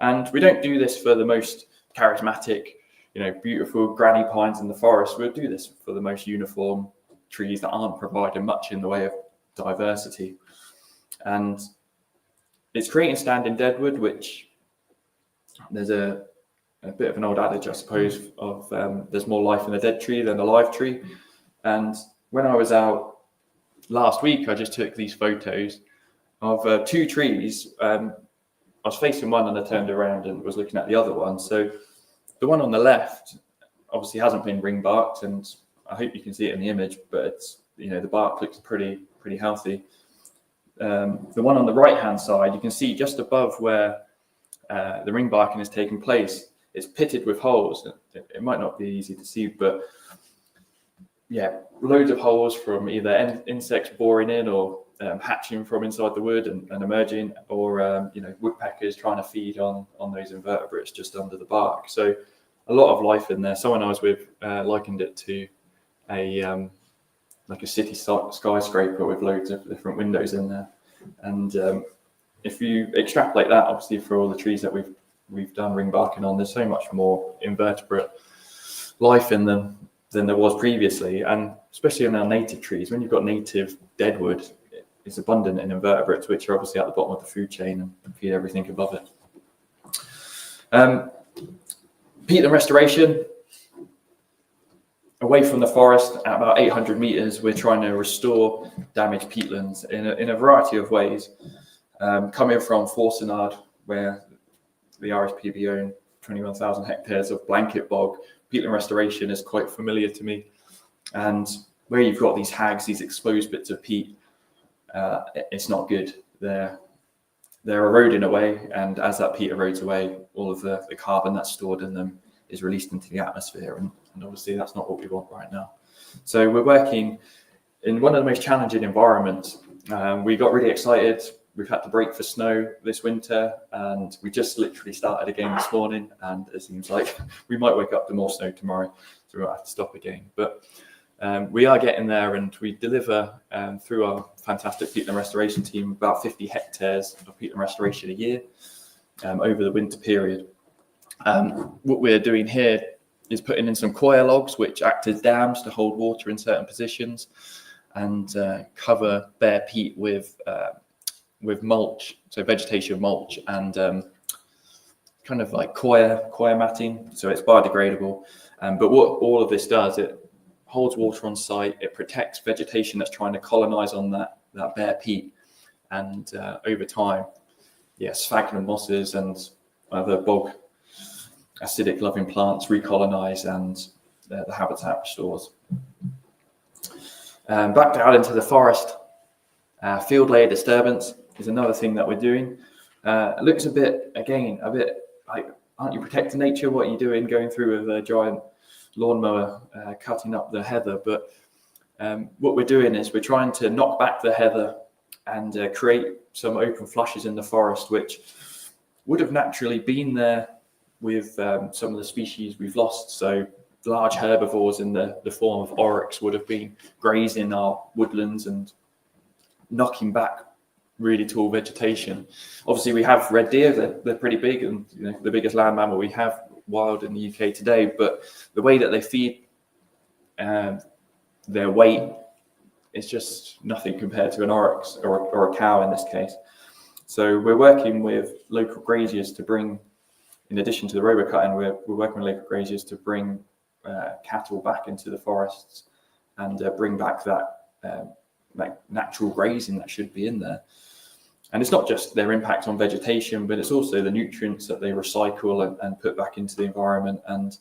And we don't do this for the most charismatic, beautiful granny pines in the forest. We'll do this for the most uniform trees that aren't providing much in the way of diversity. And it's creating standing deadwood, which there's a bit of an old adage, I suppose, of there's more life in a dead tree than a live tree. And when I was out last week, I just took these photos of two trees. I was facing one and I turned around and was looking at the other one. So the one on the left obviously hasn't been ring barked, and I hope you can see it in the image, but it's, the bark looks pretty healthy. The one on the right hand side, you can see just above where the ring barking is taking place, it's pitted with holes. It might not be easy to see, but yeah, loads of holes from either insects boring in or hatching from inside the wood and emerging, or woodpeckers trying to feed on those invertebrates just under the bark. So a lot of life in there. Someone I was with likened it to a like a city skyscraper with loads of different windows in there. And if you extrapolate that, obviously, for all the trees that we've done ring barking on, there's so much more invertebrate life in them than there was previously. And especially in our native trees, when you've got native deadwood, it's abundant in invertebrates, which are obviously at the bottom of the food chain and feed everything above it. Peatland restoration. Away from the forest, at about 800 metres, we're trying to restore damaged peatlands in a variety of ways. Coming from Forsenard, where the RSPB own 21,000 hectares of blanket bog, peatland restoration is quite familiar to me. And where you've got these hags, these exposed bits of peat, it's not good. They're eroding away, and as that peat erodes away, all of the carbon that's stored in them is released into the atmosphere, and obviously that's not what we want right now. So we're working in one of the most challenging environments. We got really excited. We've had to break for snow this winter, and we just literally started again this morning, and it seems like we might wake up to more snow tomorrow, so we might have to stop again. But we are getting there, and we deliver through our fantastic peatland restoration team about 50 hectares of peatland restoration a year over the winter period. What we're doing here is putting in some coir logs, which act as dams to hold water in certain positions, and cover bare peat with mulch, so vegetation mulch, and kind of like coir matting, so it's biodegradable. But what all of this does, it holds water on site, it protects vegetation that's trying to colonize on that bare peat, and over time, sphagnum mosses and other bog acidic loving plants recolonize, and the habitat restores. Back down into the forest, field layer disturbance is another thing that we're doing. It looks a bit like, aren't you protecting nature? What are you doing going through with a giant lawnmower cutting up the heather? But what we're doing is we're trying to knock back the heather and create some open flushes in the forest, which would have naturally been there with some of the species we've lost. So large herbivores in the form of oryx would have been grazing our woodlands and knocking back really tall vegetation. Obviously, we have red deer, they're pretty big, and the biggest land mammal we have wild in the UK today, but the way that they feed their weight is just nothing compared to an oryx or a cow in this case. So we're working with local graziers to bring, in addition to the robocutting, we're working with local graziers to bring cattle back into the forests and bring back that natural grazing that should be in there. And it's not just their impact on vegetation, but it's also the nutrients that they recycle and put back into the environment. And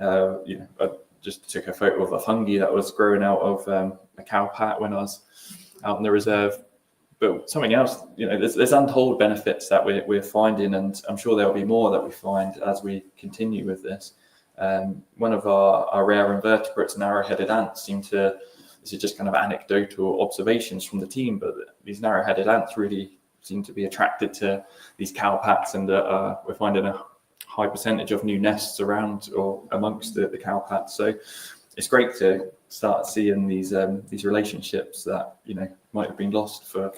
I just took a photo of a fungi that was growing out of a cow pat when I was out in the reserve. But something else, there's untold benefits that we're finding, and I'm sure there'll be more that we find as we continue with this. One of our rare invertebrates, narrow-headed ants, this is just kind of anecdotal observations from the team, but these narrow-headed ants really seem to be attracted to these cow pats, and we're finding a high percentage of new nests around or amongst the cow pats. So it's great to start seeing these relationships that might have been lost for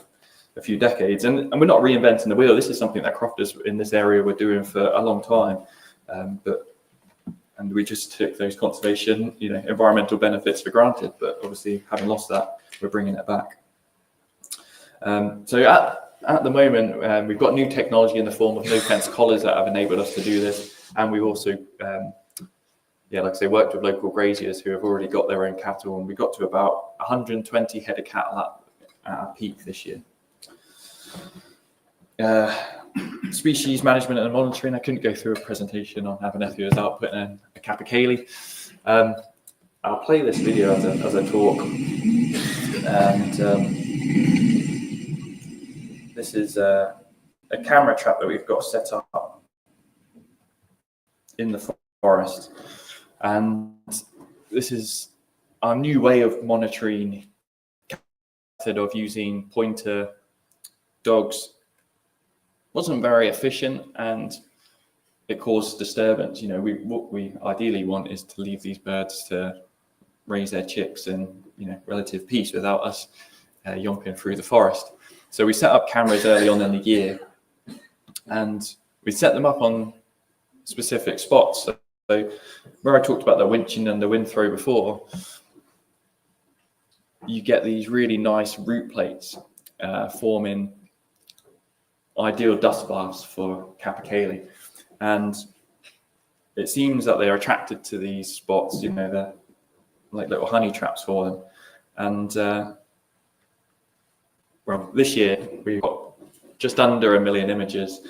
a few decades, and we're not reinventing the wheel. This is something that crofters in this area were doing for a long time, and we just took those conservation, environmental benefits for granted. But obviously, having lost that, we're bringing it back. So at the moment, we've got new technology in the form of no-fence collars that have enabled us to do this, and we've also, like I say, worked with local graziers who have already got their own cattle, and we got to about 120 head of cattle at our peak this year. Species management and monitoring. I couldn't go through a presentation on Abernethy without putting in a capercaillie. I'll play this video as I talk, and this is a camera trap that we've got set up in the forest. And this is our new way of monitoring, method of using pointer dogs. Wasn't very efficient, and it caused disturbance. You know, what we ideally want is to leave these birds to raise their chicks in, you know, relative peace without us yomping through the forest. So we set up cameras early on in the year, and we set them up on specific spots. So where I talked about the winching and the wind throw before, you get these really nice root plates forming ideal dust baths for capercaillie. And it seems that they are attracted to these spots, you know, they're like little honey traps for them. And well, this year we've got just under 1 million images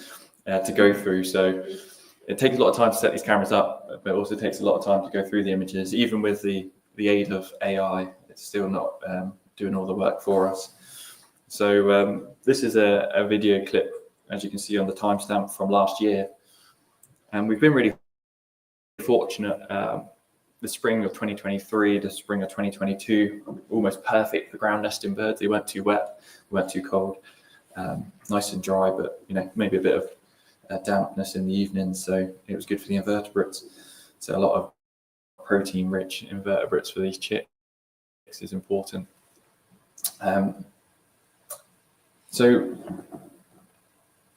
to go through. So it takes a lot of time to set these cameras up, but it also takes a lot of time to go through the images. Even with the aid of AI, it's still not doing all the work for us. So this is a video clip, as you can see on the timestamp, from last year. And we've been really fortunate. The spring of 2023, the spring of 2022, almost perfect for ground nesting birds. They weren't too wet, weren't too cold, nice and dry, but, you know, maybe a bit of dampness in the evening. So it was good for the invertebrates. So a lot of protein-rich invertebrates for these chicks is important. So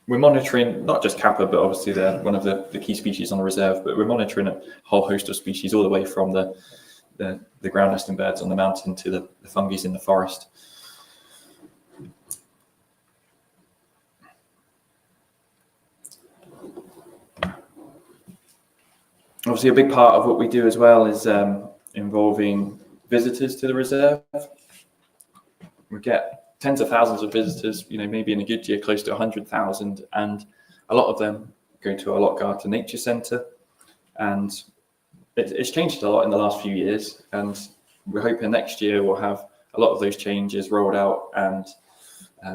we're monitoring not just kappa, but obviously they're one of the key species on the reserve, but we're monitoring a whole host of species all the way from the ground nesting birds on the mountain to the fungi in the forest. Obviously a big part of what we do as well is involving visitors to the reserve. We get tens of thousands of visitors, you know, maybe in a good year close to 100,000, and a lot of them go to our Loch Garten Nature Centre. And it's changed a lot in the last few years, and we're hoping next year we'll have a lot of those changes rolled out, and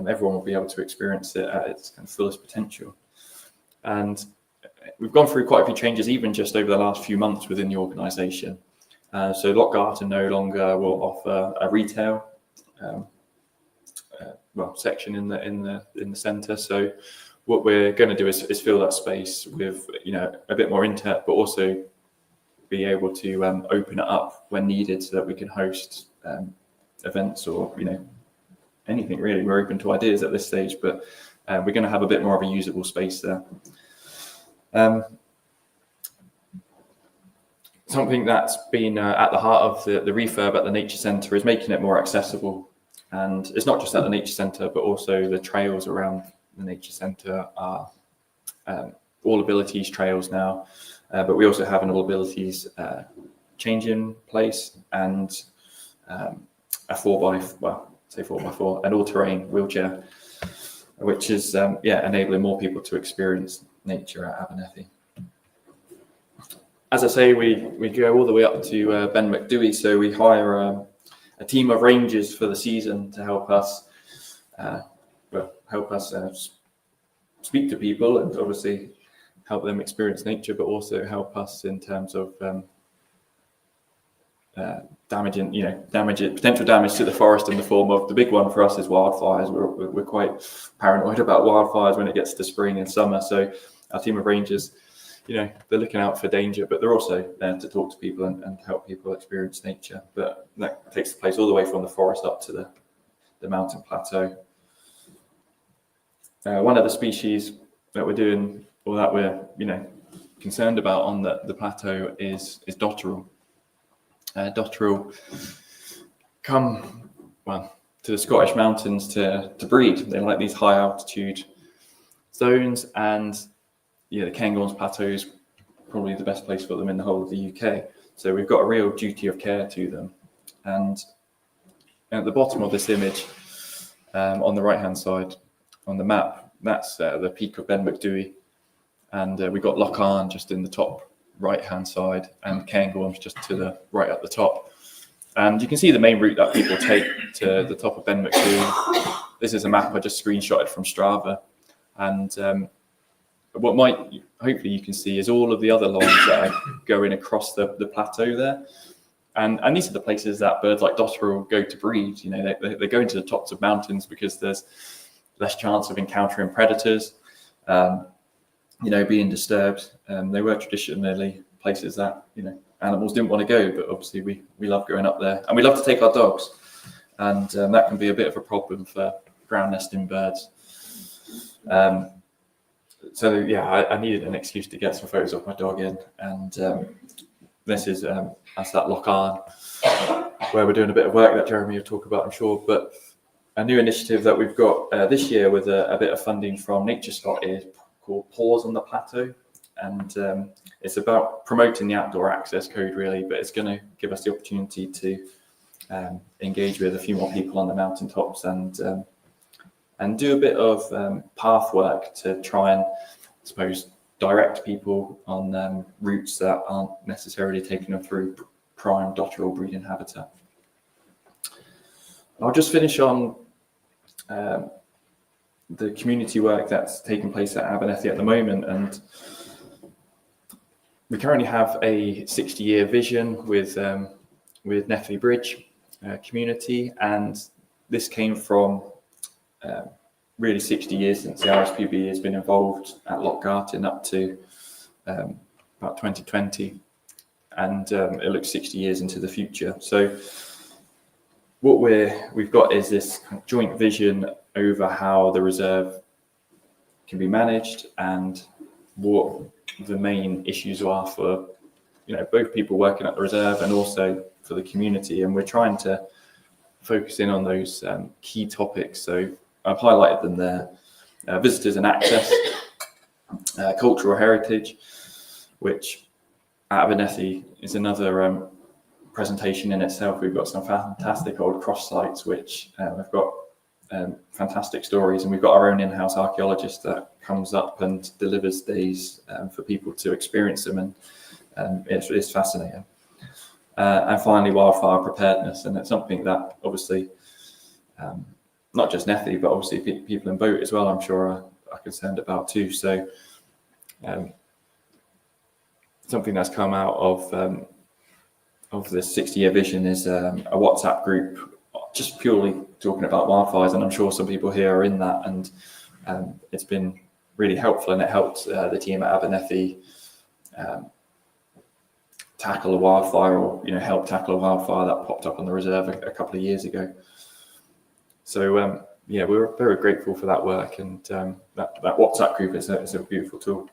everyone will be able to experience it at its kind of fullest potential. And we've gone through quite a few changes even just over the last few months within the organisation. So Loch Garten no longer will offer a retail section in the centre. So what we're going to do is fill that space with, you know, a bit more internet, but also be able to open it up when needed so that we can host events or, you know, anything really. We're open to ideas at this stage, but we're going to have a bit more of a usable space there. Something that's been at the heart of the refurb at the Nature Centre is making it more accessible. And it's not just at the Nature Centre, but also the trails around the Nature Centre are all abilities trails now. But we also have an all abilities changing place and a 4x4, an all-terrain wheelchair, which is enabling more people to experience nature at Abernethy. As I say, we go all the way up to Ben McDewey, so we hire a team of rangers for the season to help us speak to people and obviously help them experience nature, but also help us in terms of potential damage to the forest in the form of, the big one for us is wildfires. We're quite paranoid about wildfires when it gets to spring and summer. So our team of rangers, you know, they're looking out for danger, but they're also there to talk to people and help people experience nature. But that takes place all the way from the forest up to the mountain plateau. One of the species that we're doing, or that we're, you know, concerned about on the plateau is dotterel. Dotterel come to the Scottish mountains to breed. They like these high altitude zones, and the Cairngorms Plateau is probably the best place for them in the whole of the UK. So we've got a real duty of care to them. And at the bottom of this image, on the right-hand side on the map, that's the peak of Ben McDewey. And we've got Loch Garten just in the top right-hand side, and Cairngorms just to the right at the top. And you can see the main route that people take to the top of Ben McDewey. This is a map I just screenshotted from Strava. And what might hopefully you can see is all of the other lines that are going across the plateau there. And these are the places that birds like dotterel go to breed. You know, they go into the tops of mountains because there's less chance of encountering predators, you know, being disturbed. They were traditionally places that, you know, animals didn't want to go, but obviously we love going up there, and we love to take our dogs, and that can be a bit of a problem for ground nesting birds. So yeah, I needed an excuse to get some photos of my dog in, and this is that's that Loch Garten, where we're doing a bit of work that Jeremy will talk about, I'm sure. But a new initiative that we've got this year with a bit of funding from Nature Scott is called Paws on the Plateau, and it's about promoting the outdoor access code really, but it's going to give us the opportunity to engage with a few more people on the mountaintops and do a bit of path work to try and, I suppose, direct people on routes that aren't necessarily taking them through prime dotterel breeding habitat. I'll just finish on the community work that's taking place at Abernethy at the moment, and we currently have a 60-year vision with Nethley Bridge community, and this came from really 60 years since the RSPB has been involved at Loch Garten up to about 2020, and it looks 60 years into the future. So what we've got is this kind of joint vision over how the reserve can be managed and what the main issues are for, you know, both people working at the reserve and also for the community, and we're trying to focus in on those key topics. So I've highlighted them there: visitors and access, cultural heritage, which at Abernethy is another presentation in itself. We've got some fantastic old cross sites which have got fantastic stories, and we've got our own in-house archaeologist that comes up and delivers these for people to experience them, and it's fascinating. And finally, wildfire preparedness, and it's something that obviously not just Nethley, but obviously people in boat as well, I'm sure are concerned about too. So something that's come out of this 60-year vision is a WhatsApp group just purely talking about wildfires, and I'm sure some people here are in that, and it's been really helpful, and it helped the team at Abernethy tackle a wildfire, or help tackle a wildfire that popped up on the reserve a couple of years ago. So yeah, we're very grateful for that work, and that WhatsApp group is a beautiful tool.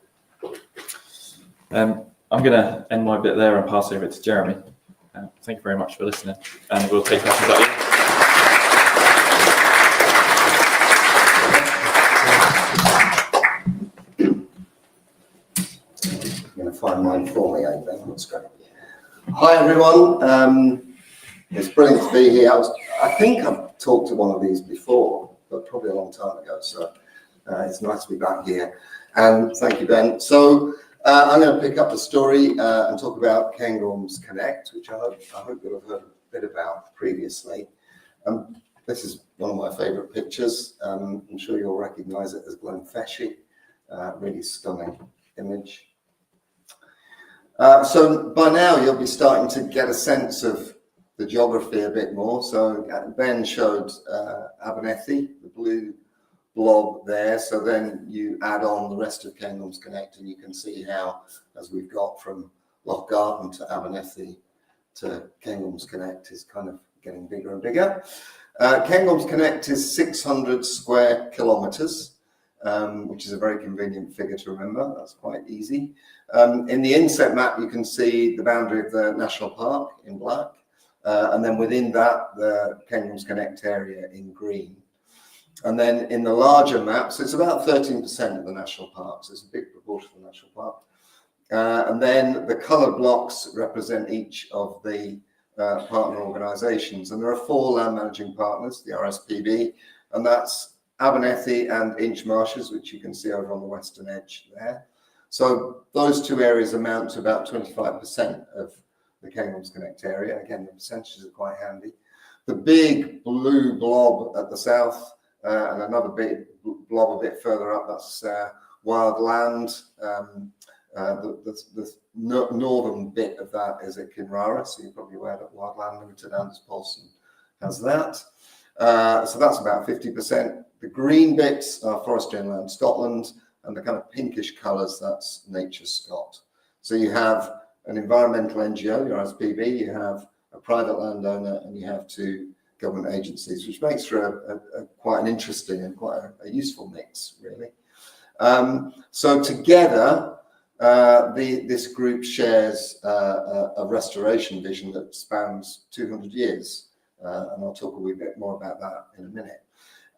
I'm going to end my bit there and pass over to Jeremy. Thank you very much for listening, and we'll take questions at the end. I'm going to find mine for me, Ben. That's great. Hi, everyone. It's brilliant to be here. I think I've talked to one of these before, but probably a long time ago. So it's nice to be back here. And thank you, Ben. So I'm going to pick up the story and talk about Cairngorms Connect, which I hope you'll have heard a bit about previously. This is one of my favourite pictures. I'm sure you'll recognise it as Glenfeshie. Really stunning image. So by now you'll be starting to get a sense of the geography a bit more. So Ben showed Abernethy, the blue blob there. So then you add on the rest of Cairngorms Connect, and you can see how, as we've got from Loch Garten to Abernethy to Cairngorms Connect, is kind of getting bigger and bigger. Cairngorms Connect is 600 square kilometres, which is a very convenient figure to remember. That's quite easy. In the inset map, you can see the boundary of the national park in black, and then within that, the Cairngorms Connect area in green. And then in the larger maps, it's about 13% of the national park, so it's a big proportion of the national park. And then the coloured blocks represent each of the partner organisations, and there are 4 land managing partners, the RSPB, and that's Abernethy and Inch Marshes, which you can see over on the western edge there. So those 2 areas amount to about 25% of the Cairngorms Connect area. Again, the percentages are quite handy. The big blue blob at the south and another big blob a bit further up, that's wild land. The northern bit of that is at Kinrara, so you're probably aware that Wildland Limited, Anders Paulson, has that. So that's about 50%. The green bits are Forestry and Land Scotland, and the kind of pinkish colours, that's Nature Scot. So you have an environmental NGO, your SPV, you have a private landowner, and you have two government agencies, which makes for quite an interesting and quite a useful mix, really. So together, this group shares a restoration vision that spans 200 years, and I'll talk a wee bit more about that in a minute.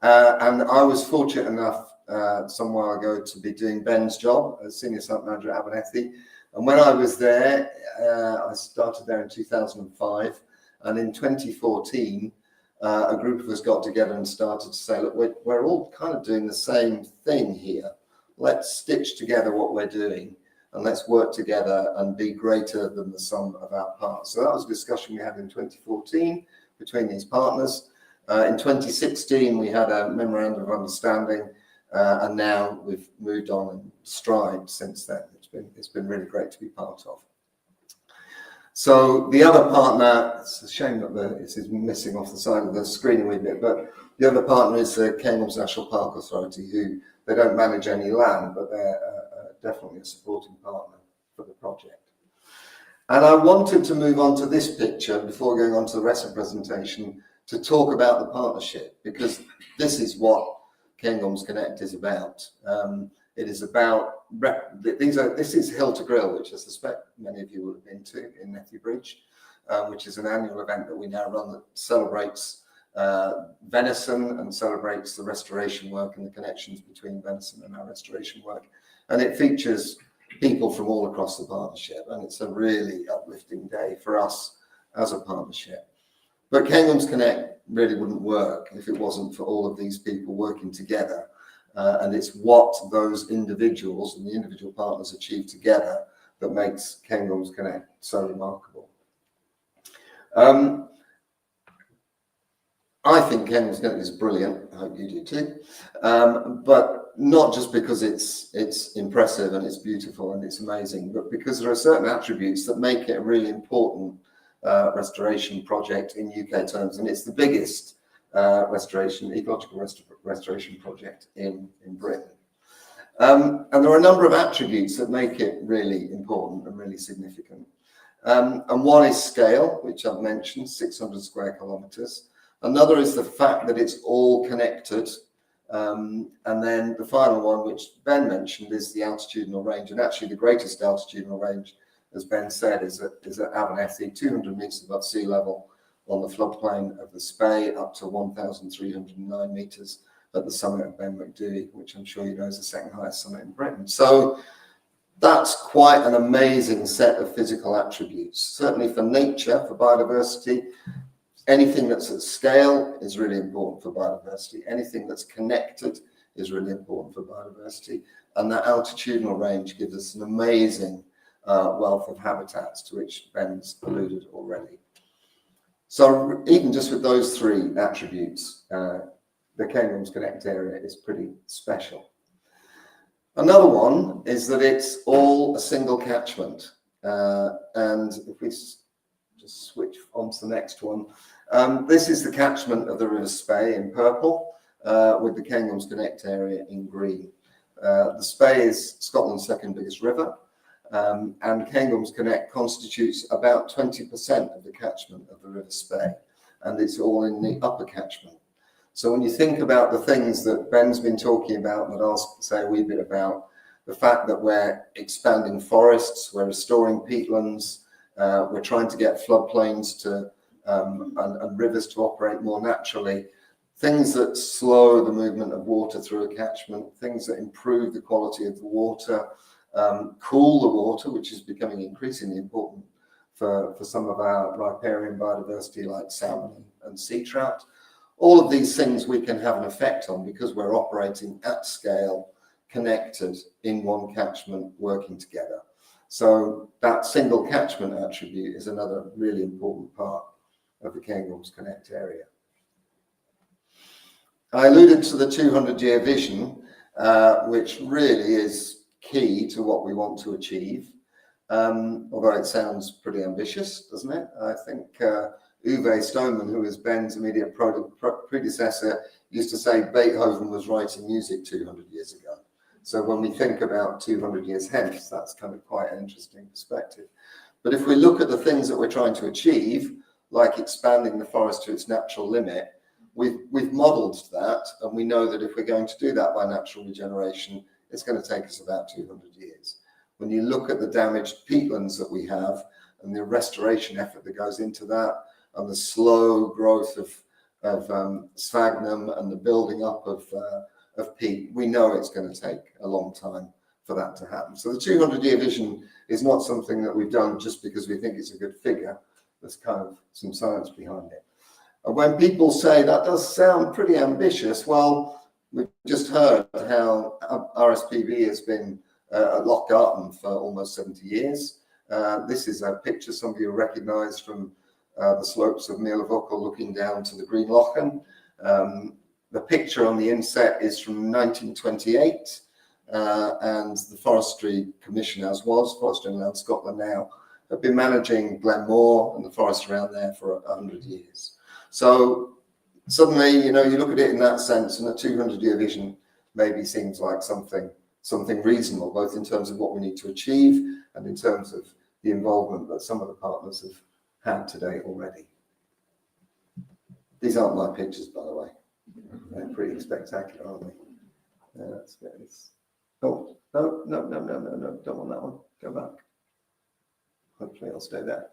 And I was fortunate enough some while ago to be doing Ben's job as Senior Site Manager at Abernethy, and when I was there, I started there in 2005, and in 2014, a group of us got together and started to say, look, we're all kind of doing the same thing here. Let's stitch together what we're doing, and let's work together and be greater than the sum of our parts. So that was a discussion we had in 2014 between these partners. In 2016, we had a memorandum of understanding, and now we've moved on in stride since then. It's been really great to be part of. So the other partner, it's a shame that this is missing off the side of the screen a wee bit, but the other partner is the Cairngorms National Park Authority, who they don't manage any land, but they're definitely a supporting partner for the project. And I wanted to move on to this picture before going on to the rest of the presentation to talk about the partnership, because this is what Cairngorms Connect is about. It is about, this is Hill to Grill, which I suspect many of you will have been to in Nethy Bridge, which is an annual event that we now run that celebrates venison and celebrates the restoration work and the connections between venison and our restoration work. And it features people from all across the partnership, and it's a really uplifting day for us as a partnership. But Cairngorms Connect really wouldn't work if it wasn't for all of these people working together. And it's what those individuals and the individual partners achieve together that makes Cairngorms Connect so remarkable. I think Cairngorms Connect is brilliant. I hope you do too. But not just because it's impressive and it's beautiful and it's amazing, but because there are certain attributes that make it a really important restoration project in UK terms, and it's the biggest ecological restoration project in Britain. And there are a number of attributes that make it really important and really significant. And one is scale, which I've mentioned, 600 square kilometres. Another is the fact that it's all connected. And then the final one, which Ben mentioned, is the altitudinal range. And actually the greatest altitudinal range, as Ben said, is at Abernethy, 200 metres above sea level on the floodplain of the Spey, up to 1,309 metres at the summit of Ben Macdui, which I'm sure you know is the second highest summit in Britain. So that's quite an amazing set of physical attributes. Certainly for nature, for biodiversity, anything that's at scale is really important for biodiversity. Anything that's connected is really important for biodiversity. And that altitudinal range gives us an amazing wealth of habitats, to which Ben's alluded already. So even just with those three attributes, the Cairngorms Connect area is pretty special. Another one is that it's all a single catchment. And if we just switch on to the next one, this is the catchment of the River Spey in purple, with the Cairngorms Connect area in green. The Spey is Scotland's second biggest river. And Cairngorms Connect constitutes about 20% of the catchment of the River Spey, and it's all in the upper catchment. So when you think about the things that Ben's been talking about, that I'll say a wee bit about, the fact that we're expanding forests, we're restoring peatlands, we're trying to get floodplains to and rivers to operate more naturally, things that slow the movement of water through a catchment, things that improve the quality of the water, cool the water, which is becoming increasingly important for some of our riparian biodiversity like salmon and sea trout. All of these things we can have an effect on because we're operating at scale, connected in one catchment, working together. So that single catchment attribute is another really important part of the Cairngorms Connect area. I alluded to the 200-year vision, which really is key to what we want to achieve. Although it sounds pretty ambitious, doesn't it? I think Uwe Stoneman, who was Ben's immediate predecessor, used to say Beethoven was writing music 200 years ago. So when we think about 200 years hence, that's kind of quite an interesting perspective. But if we look at the things that we're trying to achieve, like expanding the forest to its natural limit, we've modelled that, and we know that if we're going to do that by natural regeneration, it's going to take us about 200 years. When you look at the damaged peatlands that we have and the restoration effort that goes into that, and the slow growth of sphagnum and the building up of peat, we know it's going to take a long time for that to happen. So the 200-year vision is not something that we've done just because we think it's a good figure. There's kind of some science behind it. And when people say that does sound pretty ambitious, well, we've just heard how RSPB has been at Loch Garten for almost 70 years. This is a picture some of you recognise from the slopes of Muirlevuckle looking down to the Green Lochen. The picture on the inset is from 1928, and the Forestry Commission, Forestry and Land Scotland now, have been managing Glenmore and the forest around there for 100 years. So suddenly, you look at it in that sense, and a 200-year vision maybe seems like something reasonable, both in terms of what we need to achieve and in terms of the involvement that some of the partners have had today already. These aren't my pictures, by the way. They're pretty spectacular, aren't they? Oh, no, don't want that one. Go back. Hopefully I'll stay there.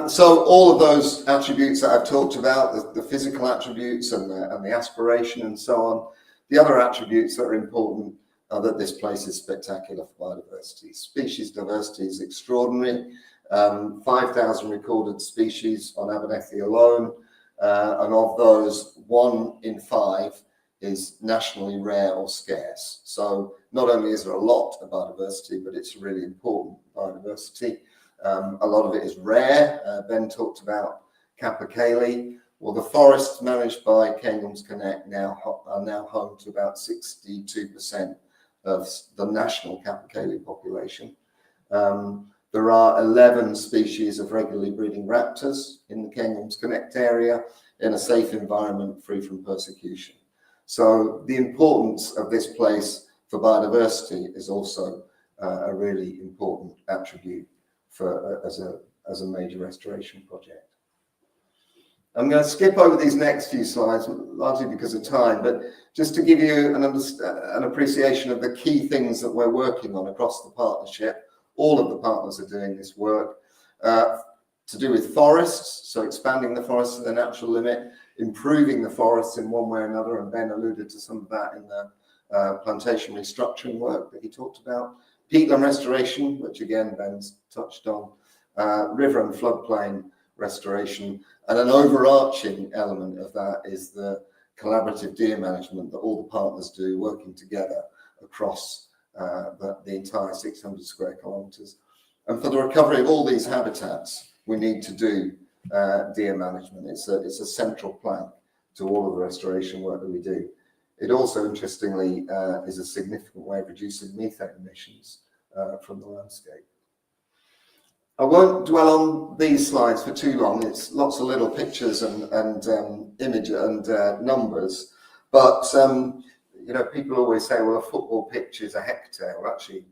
So all of those attributes that I've talked about, the physical attributes and the aspiration and so on, the other attributes that are important are that this place is spectacular for biodiversity. Species diversity is extraordinary. 5,000 recorded species on Abernethy alone, and of those, 1 in 5 is nationally rare or scarce. So not only is there a lot of biodiversity, but it's really important biodiversity. A lot of it is rare. Ben talked about Capercaillie. Well, the forests managed by Cairngorms Connect are now home to about 62% of the national Capercaillie population. There are 11 species of regularly breeding raptors in the Cairngorms Connect area in a safe environment free from persecution. So the importance of this place for biodiversity is also a really important attribute as a major restoration project. I'm going to skip over these next few slides, largely because of time, but just to give you an appreciation of the key things that we're working on across the partnership. All of the partners are doing this work to do with forests, so expanding the forests to the natural limit, improving the forests in one way or another, and Ben alluded to some of that in the plantation restructuring work that he talked about. Peatland restoration, which again Ben's touched on, river and floodplain restoration, and an overarching element of that is the collaborative deer management that all the partners do, working together across the entire 600 square kilometres. And for the recovery of all these habitats, we need to do deer management. It's a central plank to all of the restoration work that we do. It also, interestingly, is a significant way of reducing methane emissions from the landscape. I won't dwell on these slides for too long. It's lots of little pictures and image and numbers, but people always say, well, a football pitch is a hectare. Well, actually,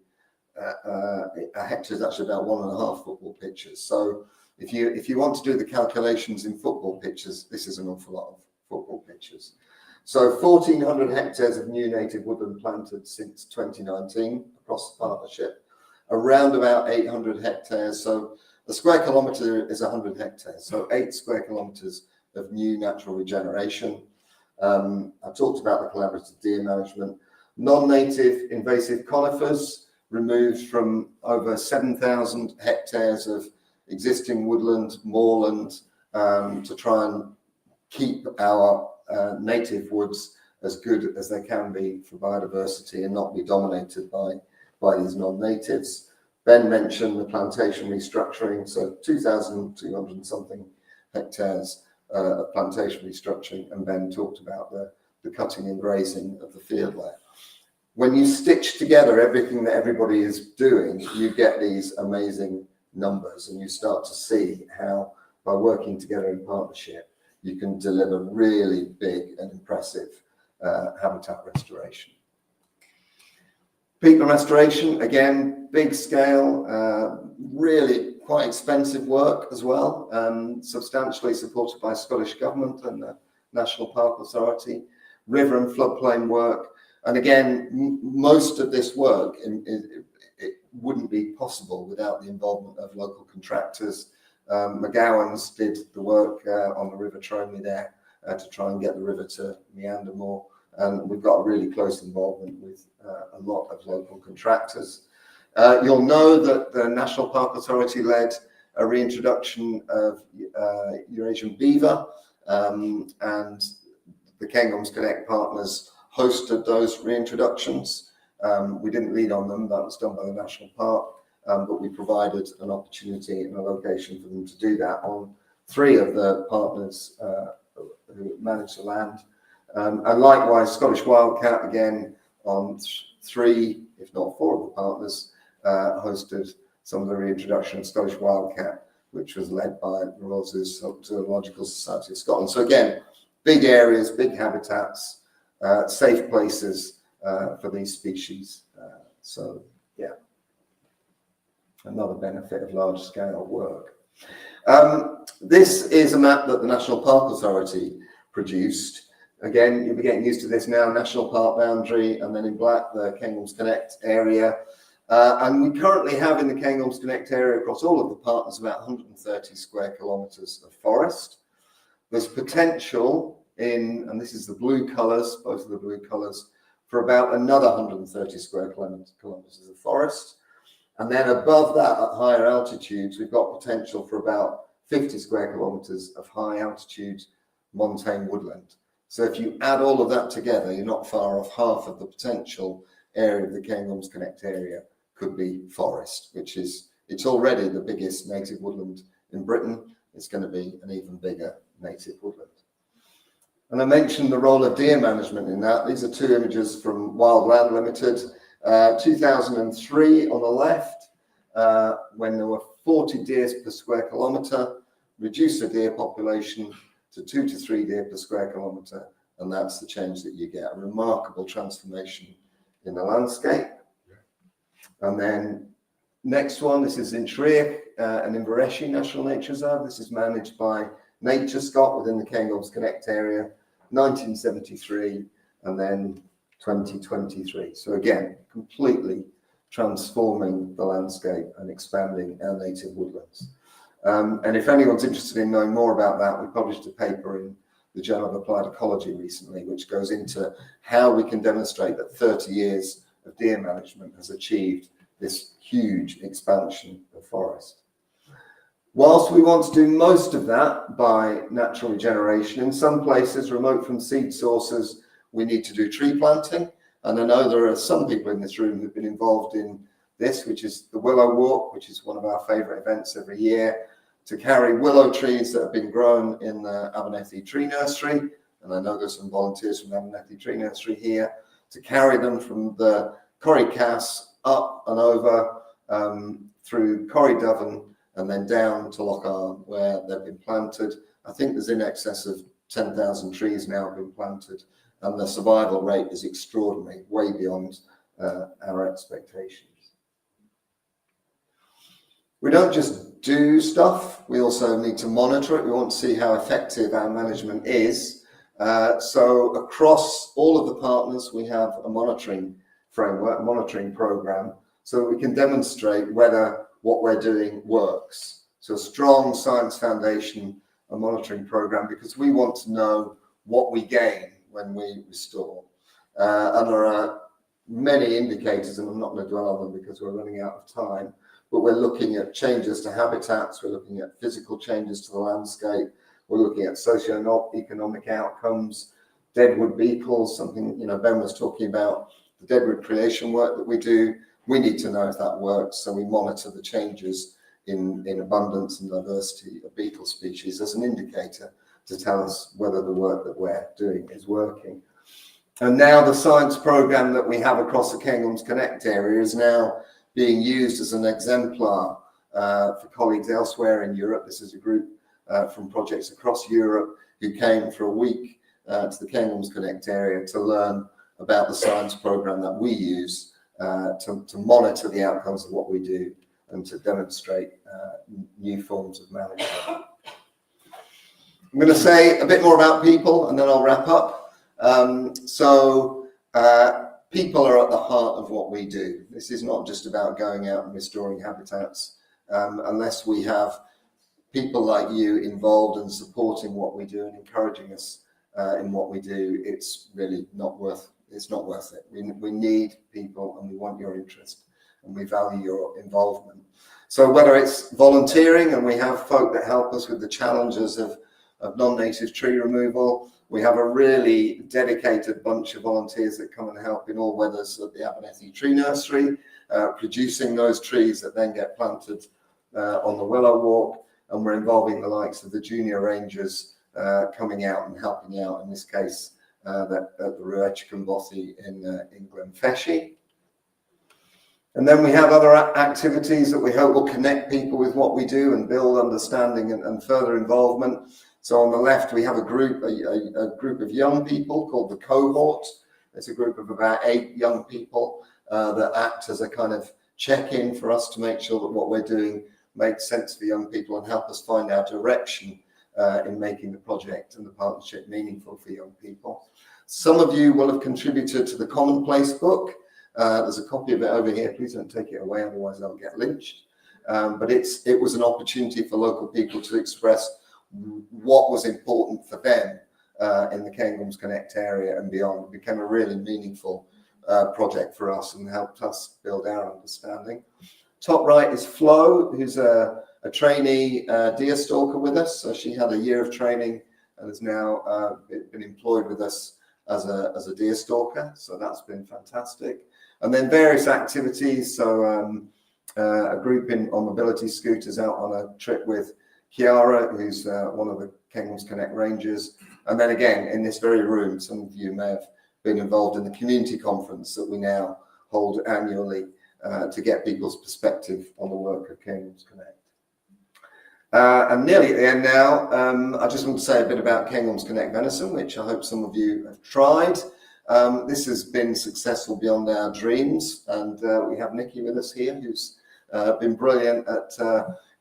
a hectare is actually about 1.5 football pitches. So if you want to do the calculations in football pitches, this is an awful lot of football pitches. So 1,400 hectares of new native woodland planted since 2019 across the partnership. Around about 800 hectares. So a square kilometre is 100 hectares. So 8 square kilometres of new natural regeneration. I talked about the collaborative deer management. Non-native invasive conifers removed from over 7,000 hectares of existing woodland, moorland, to try and keep our native woods as good as they can be for biodiversity and not be dominated by these non-natives. Ben mentioned the plantation restructuring, so 2,200 and something hectares of plantation restructuring, and Ben talked about the the cutting and grazing of the field layer. When you stitch together everything that everybody is doing, you get these amazing numbers, and you start to see how, by working together in partnership, you can deliver really big and impressive habitat restoration. Peatland restoration, again, big scale, really quite expensive work as well, substantially supported by Scottish Government and the National Park Authority, river and floodplain work. And again, most of this work, it wouldn't be possible without the involvement of local contractors. McGowan's did the work on the River Tromley there to try and get the river to meander more. And we've got a really close involvement with a lot of local contractors. You'll know that the National Park Authority led a reintroduction of Eurasian beaver, and the Cairngorms Connect partners hosted those reintroductions. We didn't lead on them, that was done by the National Park, but we provided an opportunity and a location for them to do that on 3 of the partners who manage the land. And likewise, Scottish Wildcat, again, on 3, if not 4 of the partners, hosted some of the reintroduction of Scottish Wildcat, which was led by the Royal Zoological Society of Scotland. So again, big areas, big habitats, safe places for these species. So yeah, another benefit of large-scale work. This is a map that the National Park Authority produced. Again, you'll be getting used to this now, National Park boundary, and then in black, the Cairngorms Connect area. And we currently have in the Cairngorms Connect area across all of the partners about 130 square kilometres of forest. There's potential in, and this is the blue colours, both of the blue colours, for about another 130 square kilometres of forest. And then above that, at higher altitudes, we've got potential for about 50 square kilometres of high altitude montane woodland. So if you add all of that together, you're not far off half of the potential area of the Cairngorms Connect area could be forest, which is, it's already the biggest native woodland in Britain. It's going to be an even bigger native woodland. And I mentioned the role of deer management in that. These are 2 images from Wildland Limited, 2003 on the left, when there were 40 deers per square kilometre, reduced the deer population to 2 to 3 deer per square kilometre, and that's the change that you get, a remarkable transformation in the landscape. And then next one, this is in Treich and Invereshie National Nature Reserve. This is managed by Nature Scott within the Cairngorms Connect area, 1973 and then 2023. So again, completely transforming the landscape and expanding our native woodlands. And if anyone's interested in knowing more about that, we published a paper in the Journal of Applied Ecology recently, which goes into how we can demonstrate that 30 years of deer management has achieved this huge expansion of forest. Whilst we want to do most of that by natural regeneration, in some places remote from seed sources, we need to do tree planting. And I know there are some people in this room who've been involved in this, which is the Willow Walk, which is one of our favourite events every year, to carry willow trees that have been grown in the Abernethy Tree Nursery. And I know there's some volunteers from Abernethy Tree Nursery here, to carry them from the Corrie Cass up and over through Corrie Doven and then down to Loch Garten, where they've been planted. I think there's in excess of 10,000 trees now have been planted, and the survival rate is extraordinary, way beyond our expectations. We don't just do stuff, we also need to monitor it. We want to see how effective our management is. So across all of the partners, we have a monitoring framework, monitoring program, so that we can demonstrate whether what we're doing works. So a strong science foundation, a monitoring program, because we want to know what we gain when we restore. And there are many indicators, and I'm not going to dwell on them because we're running out of time, but we're looking at changes to habitats, we're looking at physical changes to the landscape, we're looking at socio-economic outcomes, deadwood beetles, something, you know, Ben was talking about, the deadwood creation work that we do. We need to know if that works, so we monitor the changes in abundance and diversity of beetle species as an indicator to tell us whether the work that we're doing is working. And now the science programme that we have across the Cairngorms Connect area is now being used as an exemplar for colleagues elsewhere in Europe. This is a group from projects across Europe who came for a week to the Cairngorms Connect area to learn about the science programme that we use to monitor the outcomes of what we do and to demonstrate new forms of management. I'm going to say a bit more about people and then I'll wrap up. People are at the heart of what we do. This is not just about going out and restoring habitats. Unless we have people like you involved and supporting what we do and encouraging us in what we do, it's really not worth it. We need people and we want your interest and we value your involvement. So whether it's volunteering, and we have folk that help us with the challenges of non-native tree removal, we have a really dedicated bunch of volunteers that come and help in all weathers at the Abernethy Tree Nursery, producing those trees that then get planted on the Willow Walk, and we're involving the likes of the junior rangers coming out and helping out, in this case at the Ruechicum Bothy in Glenfeshie. And then we have other activities that we hope will connect people with what we do and build understanding and further involvement. So on the left, we have a group of young people called the Cohort. It's a group of about 8 young people that act as a kind of check-in for us to make sure that what we're doing makes sense for young people and help us find our direction in making the project and the partnership meaningful for young people. Some of you will have contributed to the Commonplace book. There's a copy of it over here. Please don't take it away, otherwise I'll get lynched. But it was an opportunity for local people to express what was important for them in the Cairngorms Connect area and beyond. It became a really meaningful project for us and helped us build our understanding. Top right is Flo, who's a trainee deer stalker with us. So she had a year of training and has now been employed with us as a deer stalker. So that's been fantastic. And then various activities. So a group on mobility scooters out on a trip with Chiara, who's one of the Cairngorms Connect Rangers. And then again, in this very room, some of you may have been involved in the community conference that we now hold annually to get people's perspective on the work of Cairngorms Connect. And nearly at the end now, I just want to say a bit about Cairngorms Connect venison, which I hope some of you have tried. This has been successful beyond our dreams, and we have Nikki with us here, who's been brilliant at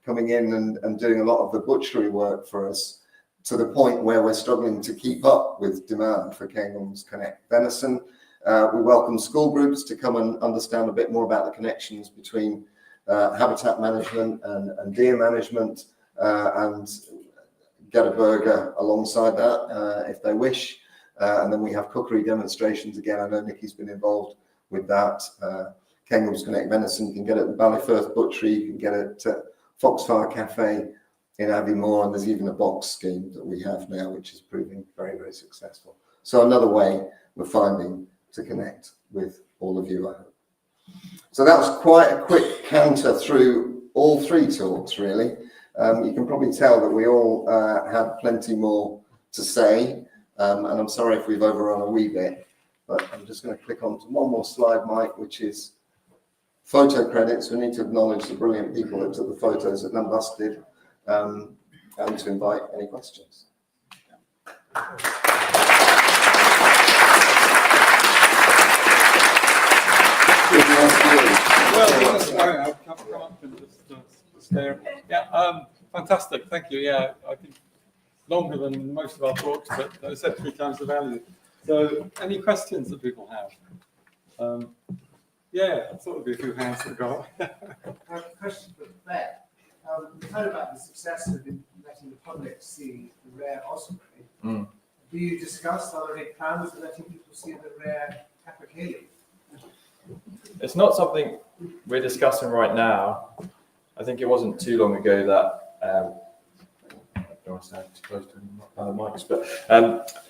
coming in and doing a lot of the butchery work for us, to the point where we're struggling to keep up with demand for Cairngorms Connect venison. We welcome school groups to come and understand a bit more about the connections between habitat management and deer management, and get a burger alongside that if they wish. And then we have cookery demonstrations again. I know Nikki's been involved with that. Cairngorms Connect venison you can get at the Ballyfirth Butchery, you can get it at Foxfire Cafe in Abbeymoor, and there's even a box scheme that we have now, which is proving very, very successful. So another way we're finding to connect with all of you, I hope. So that was quite a quick canter through all 3 talks, really. You can probably tell that we all had plenty more to say, and I'm sorry if we've overrun a wee bit, but I'm just going to click on to one more slide, Mike, which is photo credits. We need to acknowledge the brilliant people that took the photos that Numbus did, and to invite any questions. Well, come up and just stare. Yeah, fantastic. Thank you. Yeah, I think longer than most of our talks, but I said 3 times the value. So, any questions that people have? Yeah, I thought there'd be a few hands that go up. Question for Ben. We've heard about the success of letting the public see the rare Osprey. Do you discuss, are there any plans of letting people see the rare capercaillie? It's not something we're discussing right now. I think it wasn't too long ago that I don't want to stand too close to other mics, but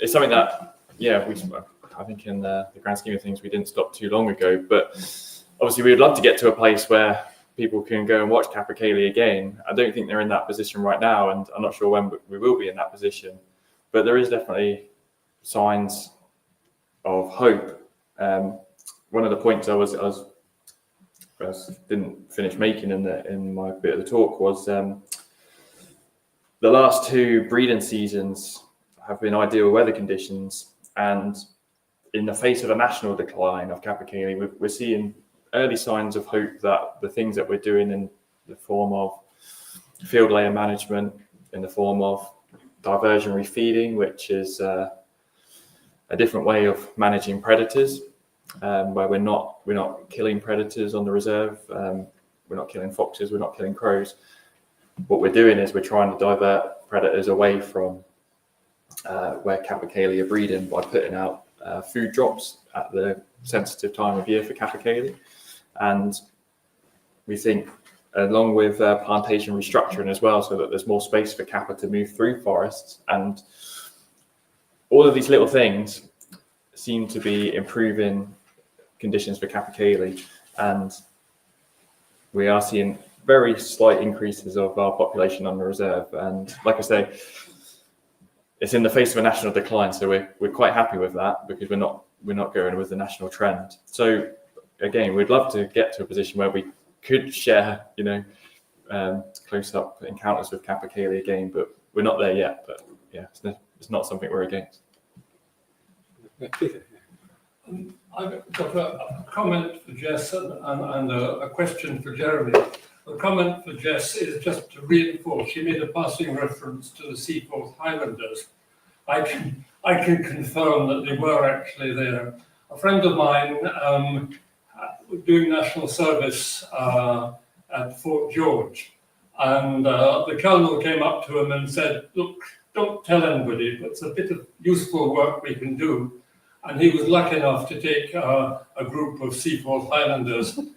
it's something that I think in the grand scheme of things we didn't stop too long ago. But obviously we'd love to get to a place where people can go and watch capercaillie again. I don't think they're in that position right now, and I'm not sure when we will be in that position. But there is definitely signs of hope. One of the points I didn't finish making in my bit of the talk was the last 2 breeding seasons have been ideal weather conditions, and in the face of a national decline of capercaillie, we're seeing early signs of hope that the things that we're doing in the form of field layer management, in the form of diversionary feeding, which is a different way of managing predators, where we're not killing predators on the reserve, we're not killing foxes, we're not killing crows. What we're doing is we're trying to divert predators away from where capercaillie are breeding by putting out food drops at the sensitive time of year for capercaillie. And we think, along with plantation restructuring as well, so that there's more space for capper to move through forests, and all of these little things seem to be improving conditions for capercaillie, and we are seeing very slight increases of our population on the reserve. And like I say, it's in the face of a national decline, so we're quite happy with that, because we're not going with the national trend. So again, we'd love to get to a position where we could share, close-up encounters with capercaillie again, but we're not there yet. But yeah, it's not something we're against. I've got a comment for Jess and a question for Jeremy. The comment for Jess is just to reinforce. She made a passing reference to the Seaforth Highlanders. I can confirm that they were actually there. A friend of mine doing national service at Fort George, and the colonel came up to him and said, "Look, don't tell anybody, but it's a bit of useful work we can do." And he was lucky enough to take a group of Seaforth Highlanders to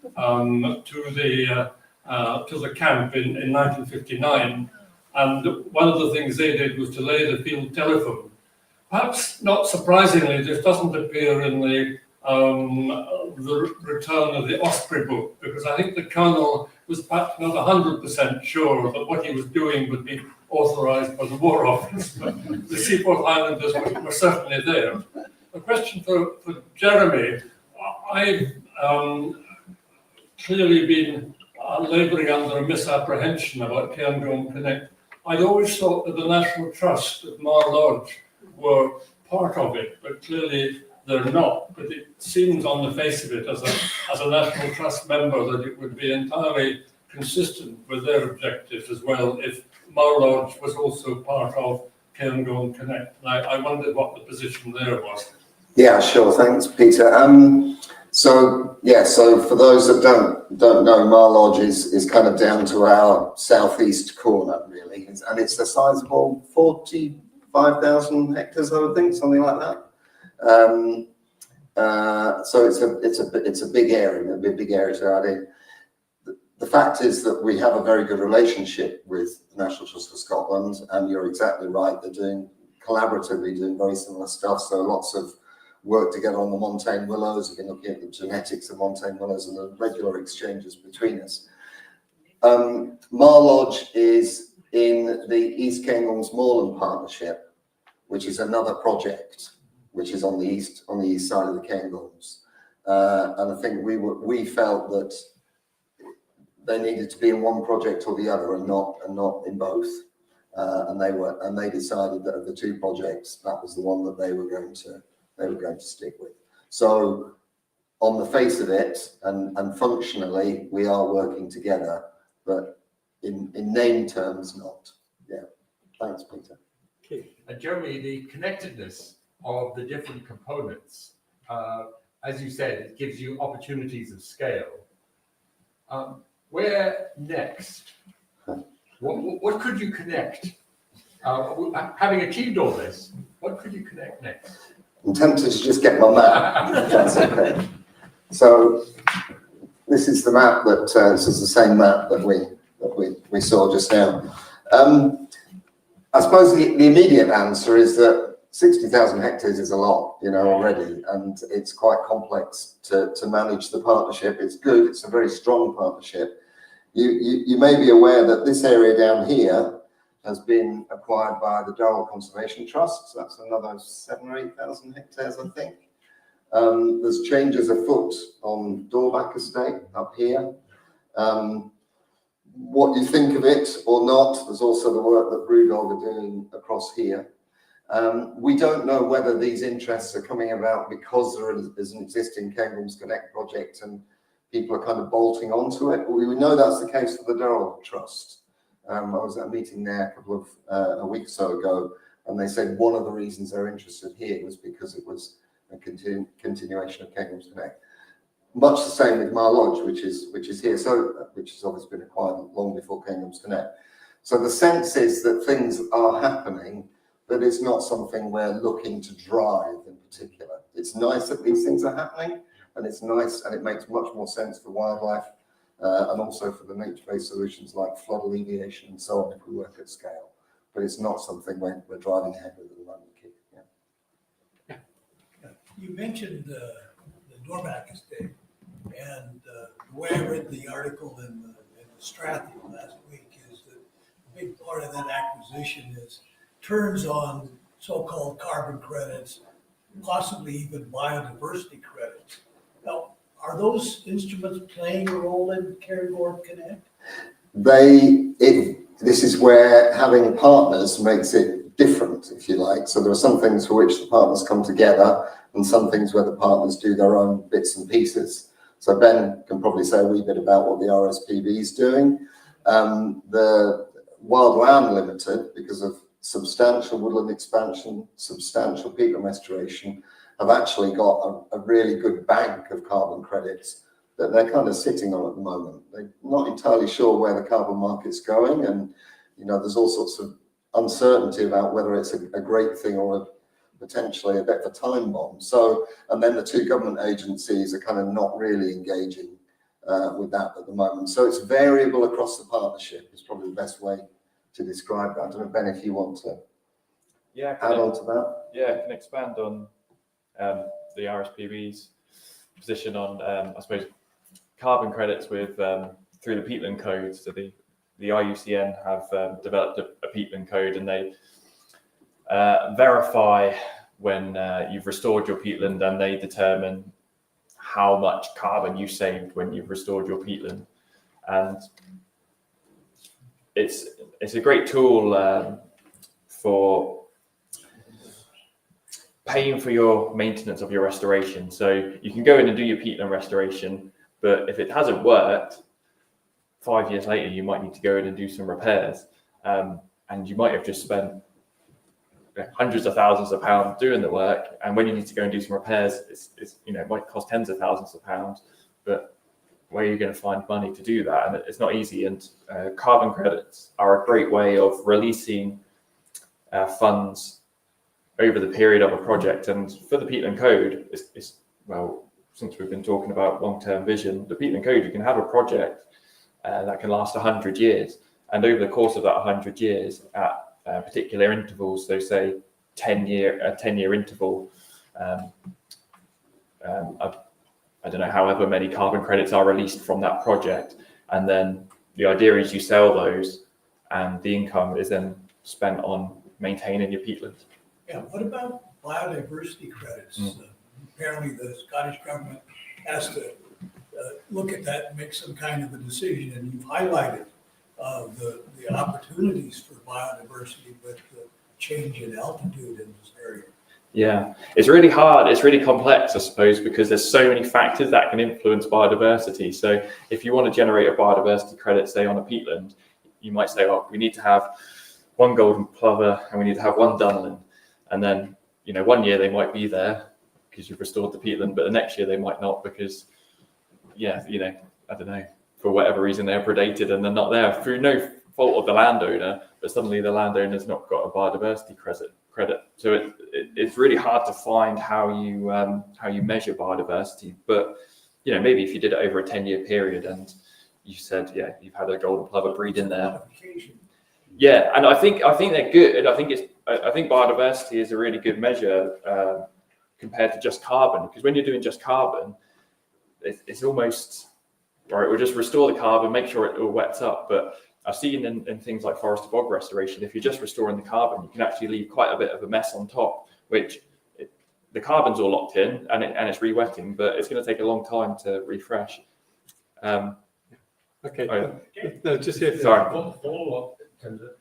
the camp in 1959. And one of the things they did was to lay the field telephone. Perhaps not surprisingly, this doesn't appear in the return of the Osprey book, because I think the colonel was perhaps not 100% sure that what he was doing would be authorised by the War Office, but the Seaforth Highlanders were certainly there. A question for Jeremy. I've clearly been labouring under a misapprehension about Cairngorms Connect. I'd always thought that the National Trust at Mar Lodge were part of it, but clearly they're not. But it seems on the face of it, as a National Trust member, that it would be entirely consistent with their objectives as well if Mar Lodge was also part of Cairngorms Connect. And I wondered what the position there was. Yeah, sure. Thanks, Peter. So for those that don't know, Mar Lodge is kind of down to our southeast corner, really, and it's a sizable 45,000 hectares, I would think, something like that. So it's a big area, a big area to add in. The fact is that we have a very good relationship with the National Trust for Scotland, and you're exactly right. They're doing collaboratively very similar stuff. So lots of work together on the montane willows. We've been looking at the genetics of montane willows and the regular exchanges between us. Mar Lodge is in the East Cairngorms Moorland Partnership, which is another project which is on the east side of the Cairngorms. And I think we felt that they needed to be in one project or the other, and not in both. And they decided that of the 2 projects, that was the one that they were going to stick with. So on the face of it, and functionally, we are working together, but in name terms, not. Yeah. Thanks, Peter. Okay. Jeremy, the connectedness of the different components, as you said, it gives you opportunities of scale. Where next? What could you connect? Having achieved all this, what could you connect next? I'm tempted to just get my map, if that's okay. So this is the map this is the same map that we saw just now. I suppose the immediate answer is that 60,000 hectares is a lot, already, and it's quite complex to manage the partnership. It's good. It's a very strong partnership. You may be aware that this area down here has been acquired by the Darrell Conservation Trust. So that's another 7,000 or 8,000 hectares, I think. There's changes afoot on Dorback Estate up here. What you think of it or not, there's also the work that Brewdog are doing across here. We don't know whether these interests are coming about because there is an existing Cairngorms Connect project and people are kind of bolting onto it. We know that's the case for the Durrell Trust. I was at a meeting there a couple of a week or so ago, and they said one of the reasons they're interested here was because it was a continuation of Cairngorms Connect. Much the same with Mar Lodge, which is here, so which has obviously been acquired long before Cairngorms Connect. So the sense is that things are happening, but it's not something we're looking to drive in particular. It's nice that these things are happening, and it's nice, and it makes much more sense for wildlife and also for the nature-based solutions like flood alleviation and so on if we work at scale. But it's not something we're driving ahead with at the moment. Yeah. You mentioned the Dorback estate, and the way I read the article in the Strathie last week is that a big part of that acquisition turns on so-called carbon credits, possibly even biodiversity credits. Now, are those instruments playing a role in Cairngorm Connect? This is where having partners makes it different, if you like. So there are some things for which the partners come together and some things where the partners do their own bits and pieces. So Ben can probably say a wee bit about what the RSPB is doing. The Wildland Limited, because of substantial woodland expansion, substantial peatland restoration, have actually got a really good bank of carbon credits that they're kind of sitting on at the moment. They're not entirely sure where the carbon market's going, and there's all sorts of uncertainty about whether it's a great thing or potentially a bit of a time bomb. So, and then the two government agencies are kind of not really engaging with that at the moment. So it's variable across the partnership is probably the best way to describe that. I don't know, Ben, if you want to add on to that. Yeah, I can expand on the RSPB's position on, I suppose, carbon credits with through the peatland code. So the IUCN have developed a peatland code, and they verify when you've restored your peatland, and they determine how much carbon you saved when you've restored your peatland. And it's a great tool for paying for your maintenance of your restoration. So you can go in and do your peatland restoration, but if it hasn't worked, 5 years later, you might need to go in and do some repairs. And you might have just spent hundreds of thousands of pounds doing the work. And when you need to go and do some repairs, it might cost tens of thousands of pounds, but where are you going to find money to do that? And it's not easy. And carbon credits are a great way of releasing funds over the period of a project. And for the peatland code, since we've been talking about long-term vision, the peatland code, you can have a project that can last 100 years. And over the course of that 100 years, at particular intervals, so say 10-year interval, I don't know, however many carbon credits are released from that project. And then the idea is you sell those, and the income is then spent on maintaining your peatlands. Yeah, what about biodiversity credits? Apparently the Scottish government has to look at that and make some kind of a decision, and you've highlighted the opportunities for biodiversity with the change in altitude in this area. Yeah, it's really hard. It's really complex, I suppose, because there's so many factors that can influence biodiversity. So if you want to generate a biodiversity credit, say on a peatland, you might say, oh, we need to have one golden plover and we need to have one dunlin. And then, 1 year they might be there because you've restored the peatland, but the next year they might not because, I don't know, for whatever reason they're predated and they're not there through no fault of the landowner, but suddenly the landowner's not got a biodiversity credit. So it's really hard to find how you measure biodiversity. But maybe if you did it over a 10-year period and you said, you've had a golden plover breed in there. Yeah, and I think they're good. I think biodiversity is a really good measure compared to just carbon, because when you're doing just carbon, it's almost right. We'll just restore the carbon, make sure it all wets up. But I've seen in things like forest bog restoration, if you're just restoring the carbon, you can actually leave quite a bit of a mess on top, which the carbon's all locked in and it's re-wetting, but it's going to take a long time to refresh. Okay. Oh, No, just here. Sorry. Follow up in terms of,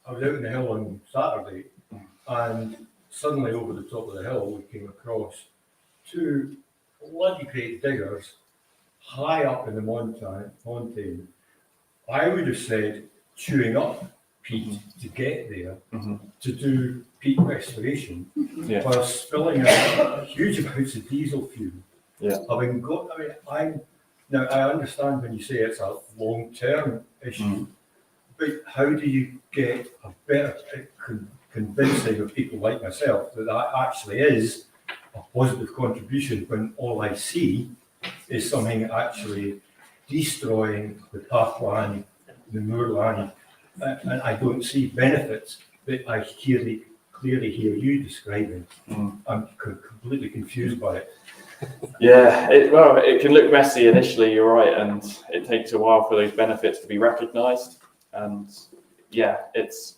I was out in the hill on Saturday, and suddenly over the top of the hill we came across two bloody great diggers high up in the mountain. I would have said chewing up peat to get there to do peat restoration, while spilling out huge amounts of diesel fuel. Yeah. Now I understand when you say it's a long-term issue, but how do you get a better convincing of people like myself that that actually is a positive contribution when all I see is something actually destroying the pathland, the moorland, and I don't see benefits that I clearly hear you describing. I'm completely confused by it. Yeah, it can look messy initially, you're right, and it takes a while for those benefits to be recognised. And yeah, it's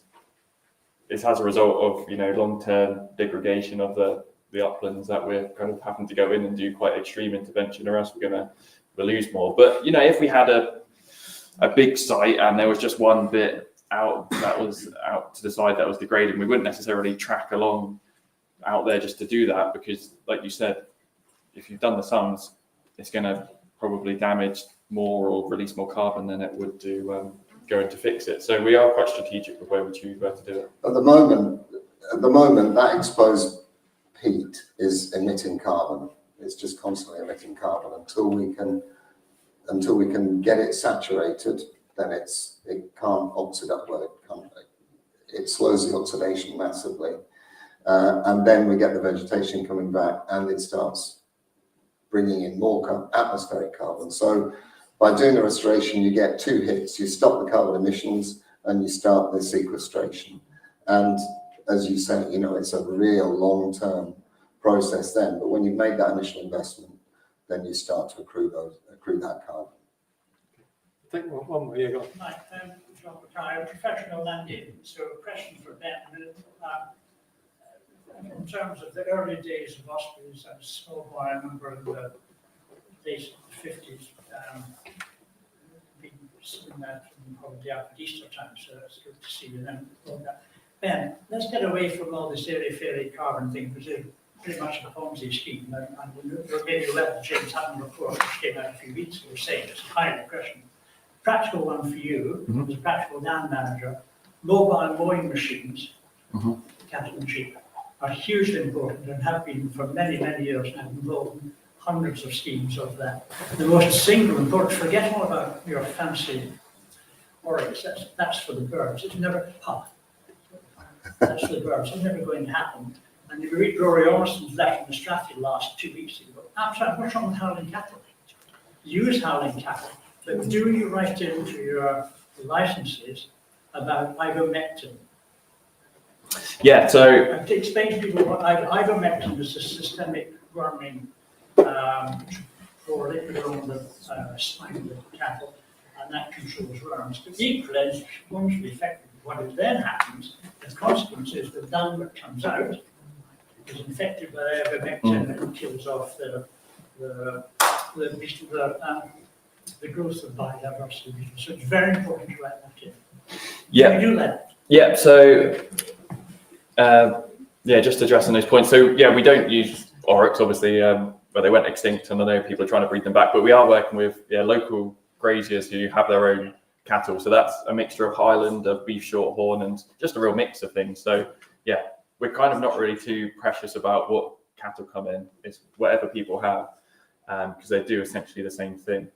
as a result of long-term degradation of the uplands that we're kind of having to go in and do quite extreme intervention, or else we'll lose more. But if we had a big site and there was just one bit out that was out to the side that was degrading, we wouldn't necessarily track along out there just to do that, because like you said, if you've done the sums, it's going to probably damage more or release more carbon than it would do going to fix it. So we are quite strategic with where we choose where to do it. At the moment, that exposed peat is emitting carbon. It's just constantly emitting carbon until we can get it saturated. Then it can't oxidize. Well, it slows the oxidation massively, and then we get the vegetation coming back, and it starts bringing in more atmospheric carbon. So by doing the restoration, you get two hits. You stop the carbon emissions and you start the sequestration. And as you say, it's a real long-term process then. But when you've made that initial investment, then you start to accrue that carbon. I think one more. Yeah, go on. Hi, I'm John McKay, a professional land agent. So a question for Ben. In terms of the early days of Ospreys, I was a small boy, I remember in the late 50s, being seen that probably after Easter time, so it's good to see you then. Ben, let's get away from all this airy-fairy carbon thing, because it's pretty much a Ponzi scheme. And maybe read the James Hutton report, which came out a few weeks ago, saying it's a high question. Practical one for you, as a practical land manager, mobile mowing machines, cattle and sheep, are hugely important and have been for many, many years now, involved in hundreds of schemes of that. The most single important, forget all about your fancy oryx, that's for the birds. It's never, that's for the birds, it's never going to happen. And if you read Rory Ormiston's letter in the Strathy last 2 weeks ago, absolutely, what's wrong with howling cattle? Use howling cattle, but do you write into your licenses about ivermectin? Yeah, so to explain to people what ivermectin is, a systemic worming for liquid on the spine of the cattle, and that controls worms. But equally, it's wonderfully effective. What then happens, the consequence is the dung that comes out is infected by ivermectin and kills off the growth of biodiversity. So it's very important to write that in. Yeah. You do that. Yeah, so just addressing those points. So yeah, we don't use oryx, obviously, where they went extinct, and I know people are trying to breed them back, but we are working with local graziers who have their own cattle. So that's a mixture of Highland, of beef shorthorn, and just a real mix of things. So yeah, we're kind of not really too precious about what cattle come in. It's whatever people have, because they do essentially the same thing.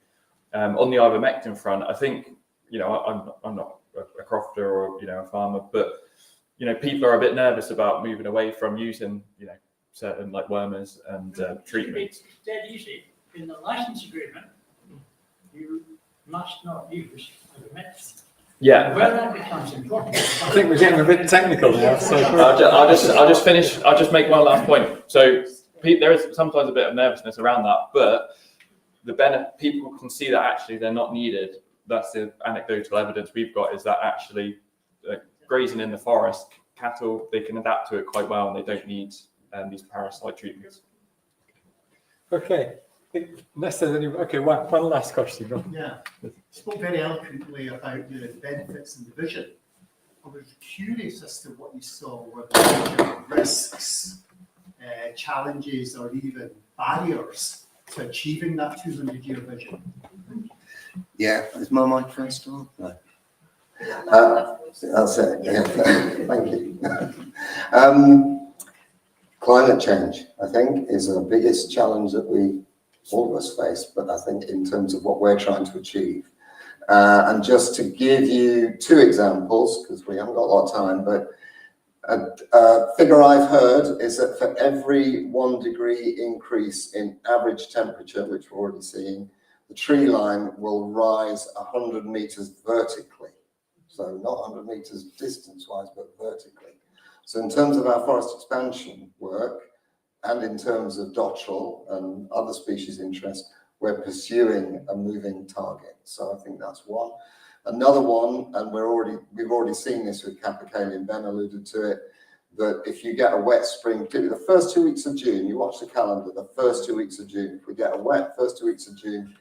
On the ivermectin front, I think, I'm not a crofter or a farmer, but people are a bit nervous about moving away from using certain like wormers and treatments. It's dead easy. In the license agreement, you must not use ivermectin. Yeah. Where that becomes important. I think we're getting a bit technical now. So I'll just finish. I'll just make one last point. So there is sometimes a bit of nervousness around that, but people can see that actually they're not needed. That's the anecdotal evidence we've got, is that actually grazing in the forest, cattle, they can adapt to it quite well, and they don't need these parasite treatments. Okay. Unless there's any, okay, one last question. Go on. Yeah, you spoke very eloquently about the benefits and the vision. I was curious as to what you saw were the risks, challenges, or even barriers to achieving that 200-year vision. Yeah, is my mic first on? No. That's it. Yeah. Thank you. Climate change, I think, is the biggest challenge that all of us face, but I think in terms of what we're trying to achieve. And just to give you two examples, because we haven't got a lot of time, but a figure I've heard is that for every 1 degree increase in average temperature, which we're already seeing, the tree line will rise 100 meters vertically. So not 100 meters distance-wise, but vertically. So in terms of our forest expansion work, and in terms of dotterel and other species interest, we're pursuing a moving target. So I think that's one. Another one, and we've already seen this with Capercaillie, Ben alluded to it, that if you get a wet spring, particularly the first 2 weeks of June, you watch the calendar, the first 2 weeks of June, if we get a wet first 2 weeks of June,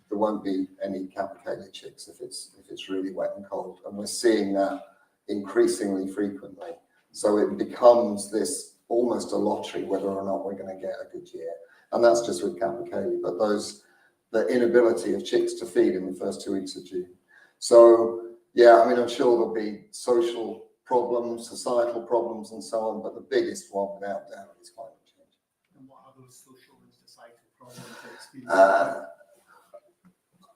there won't be any Capercaillie chicks if it's really wet and cold. And we're seeing that increasingly frequently. So it becomes this almost a lottery whether or not we're going to get a good year. And that's just with Capercaillie, but the inability of chicks to feed in the first 2 weeks of June. So yeah, I mean, I'm sure there'll be social problems, societal problems and so on, but the biggest one without doubt is climate change. And what are those social and societal problems that experience?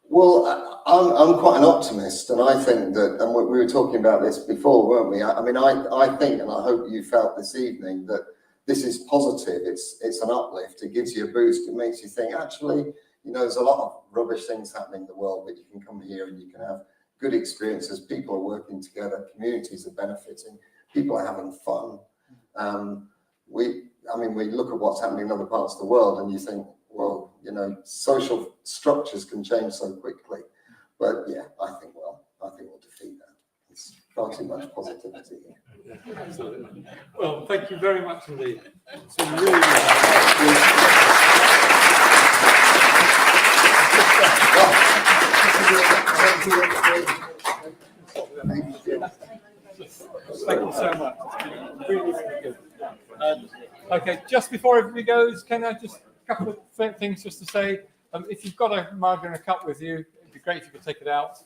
Well, I'm quite an optimist, and I think that, and we were talking about this before, weren't we? I mean, I think, and I hope you felt this evening, that this is positive. It's an uplift. It gives you a boost. It makes you think, actually, you know, there's a lot of rubbish things happening in the world, but you can come here and you can have good experiences. People are working together. Communities are benefiting. People are having fun. We look at what's happening in other parts of the world, and you think, well, you know, social structures can change so quickly. But yeah, I think we'll defeat that. It's far too much positivity here. Absolutely. Well, thank you very much indeed. It's been really Thank you so much. It's been really, really good. Okay, just before everybody goes, can I just a couple of things just to say? If you've got a mug and a cup with you, it'd be great if you could take it out.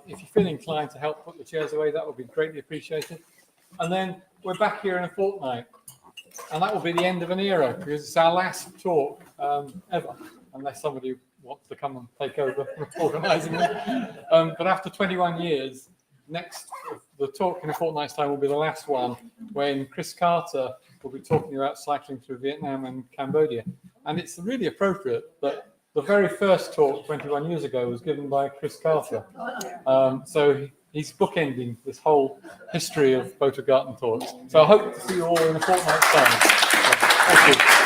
If you feel inclined to help put the chairs away, that would be greatly appreciated. And then we're back here in a fortnight, and that will be the end of an era because it's our last talk ever, unless somebody wants to come and take over organising it. But after 21 years, the talk in a fortnight's time will be the last one when Chris Carter will be talking about cycling through Vietnam and Cambodia. And it's really appropriate that the very first talk 21 years ago was given by Chris Carter. So he's bookending this whole history of Loch Garten talks. So I hope to see you all in a fortnight's time. Thank you.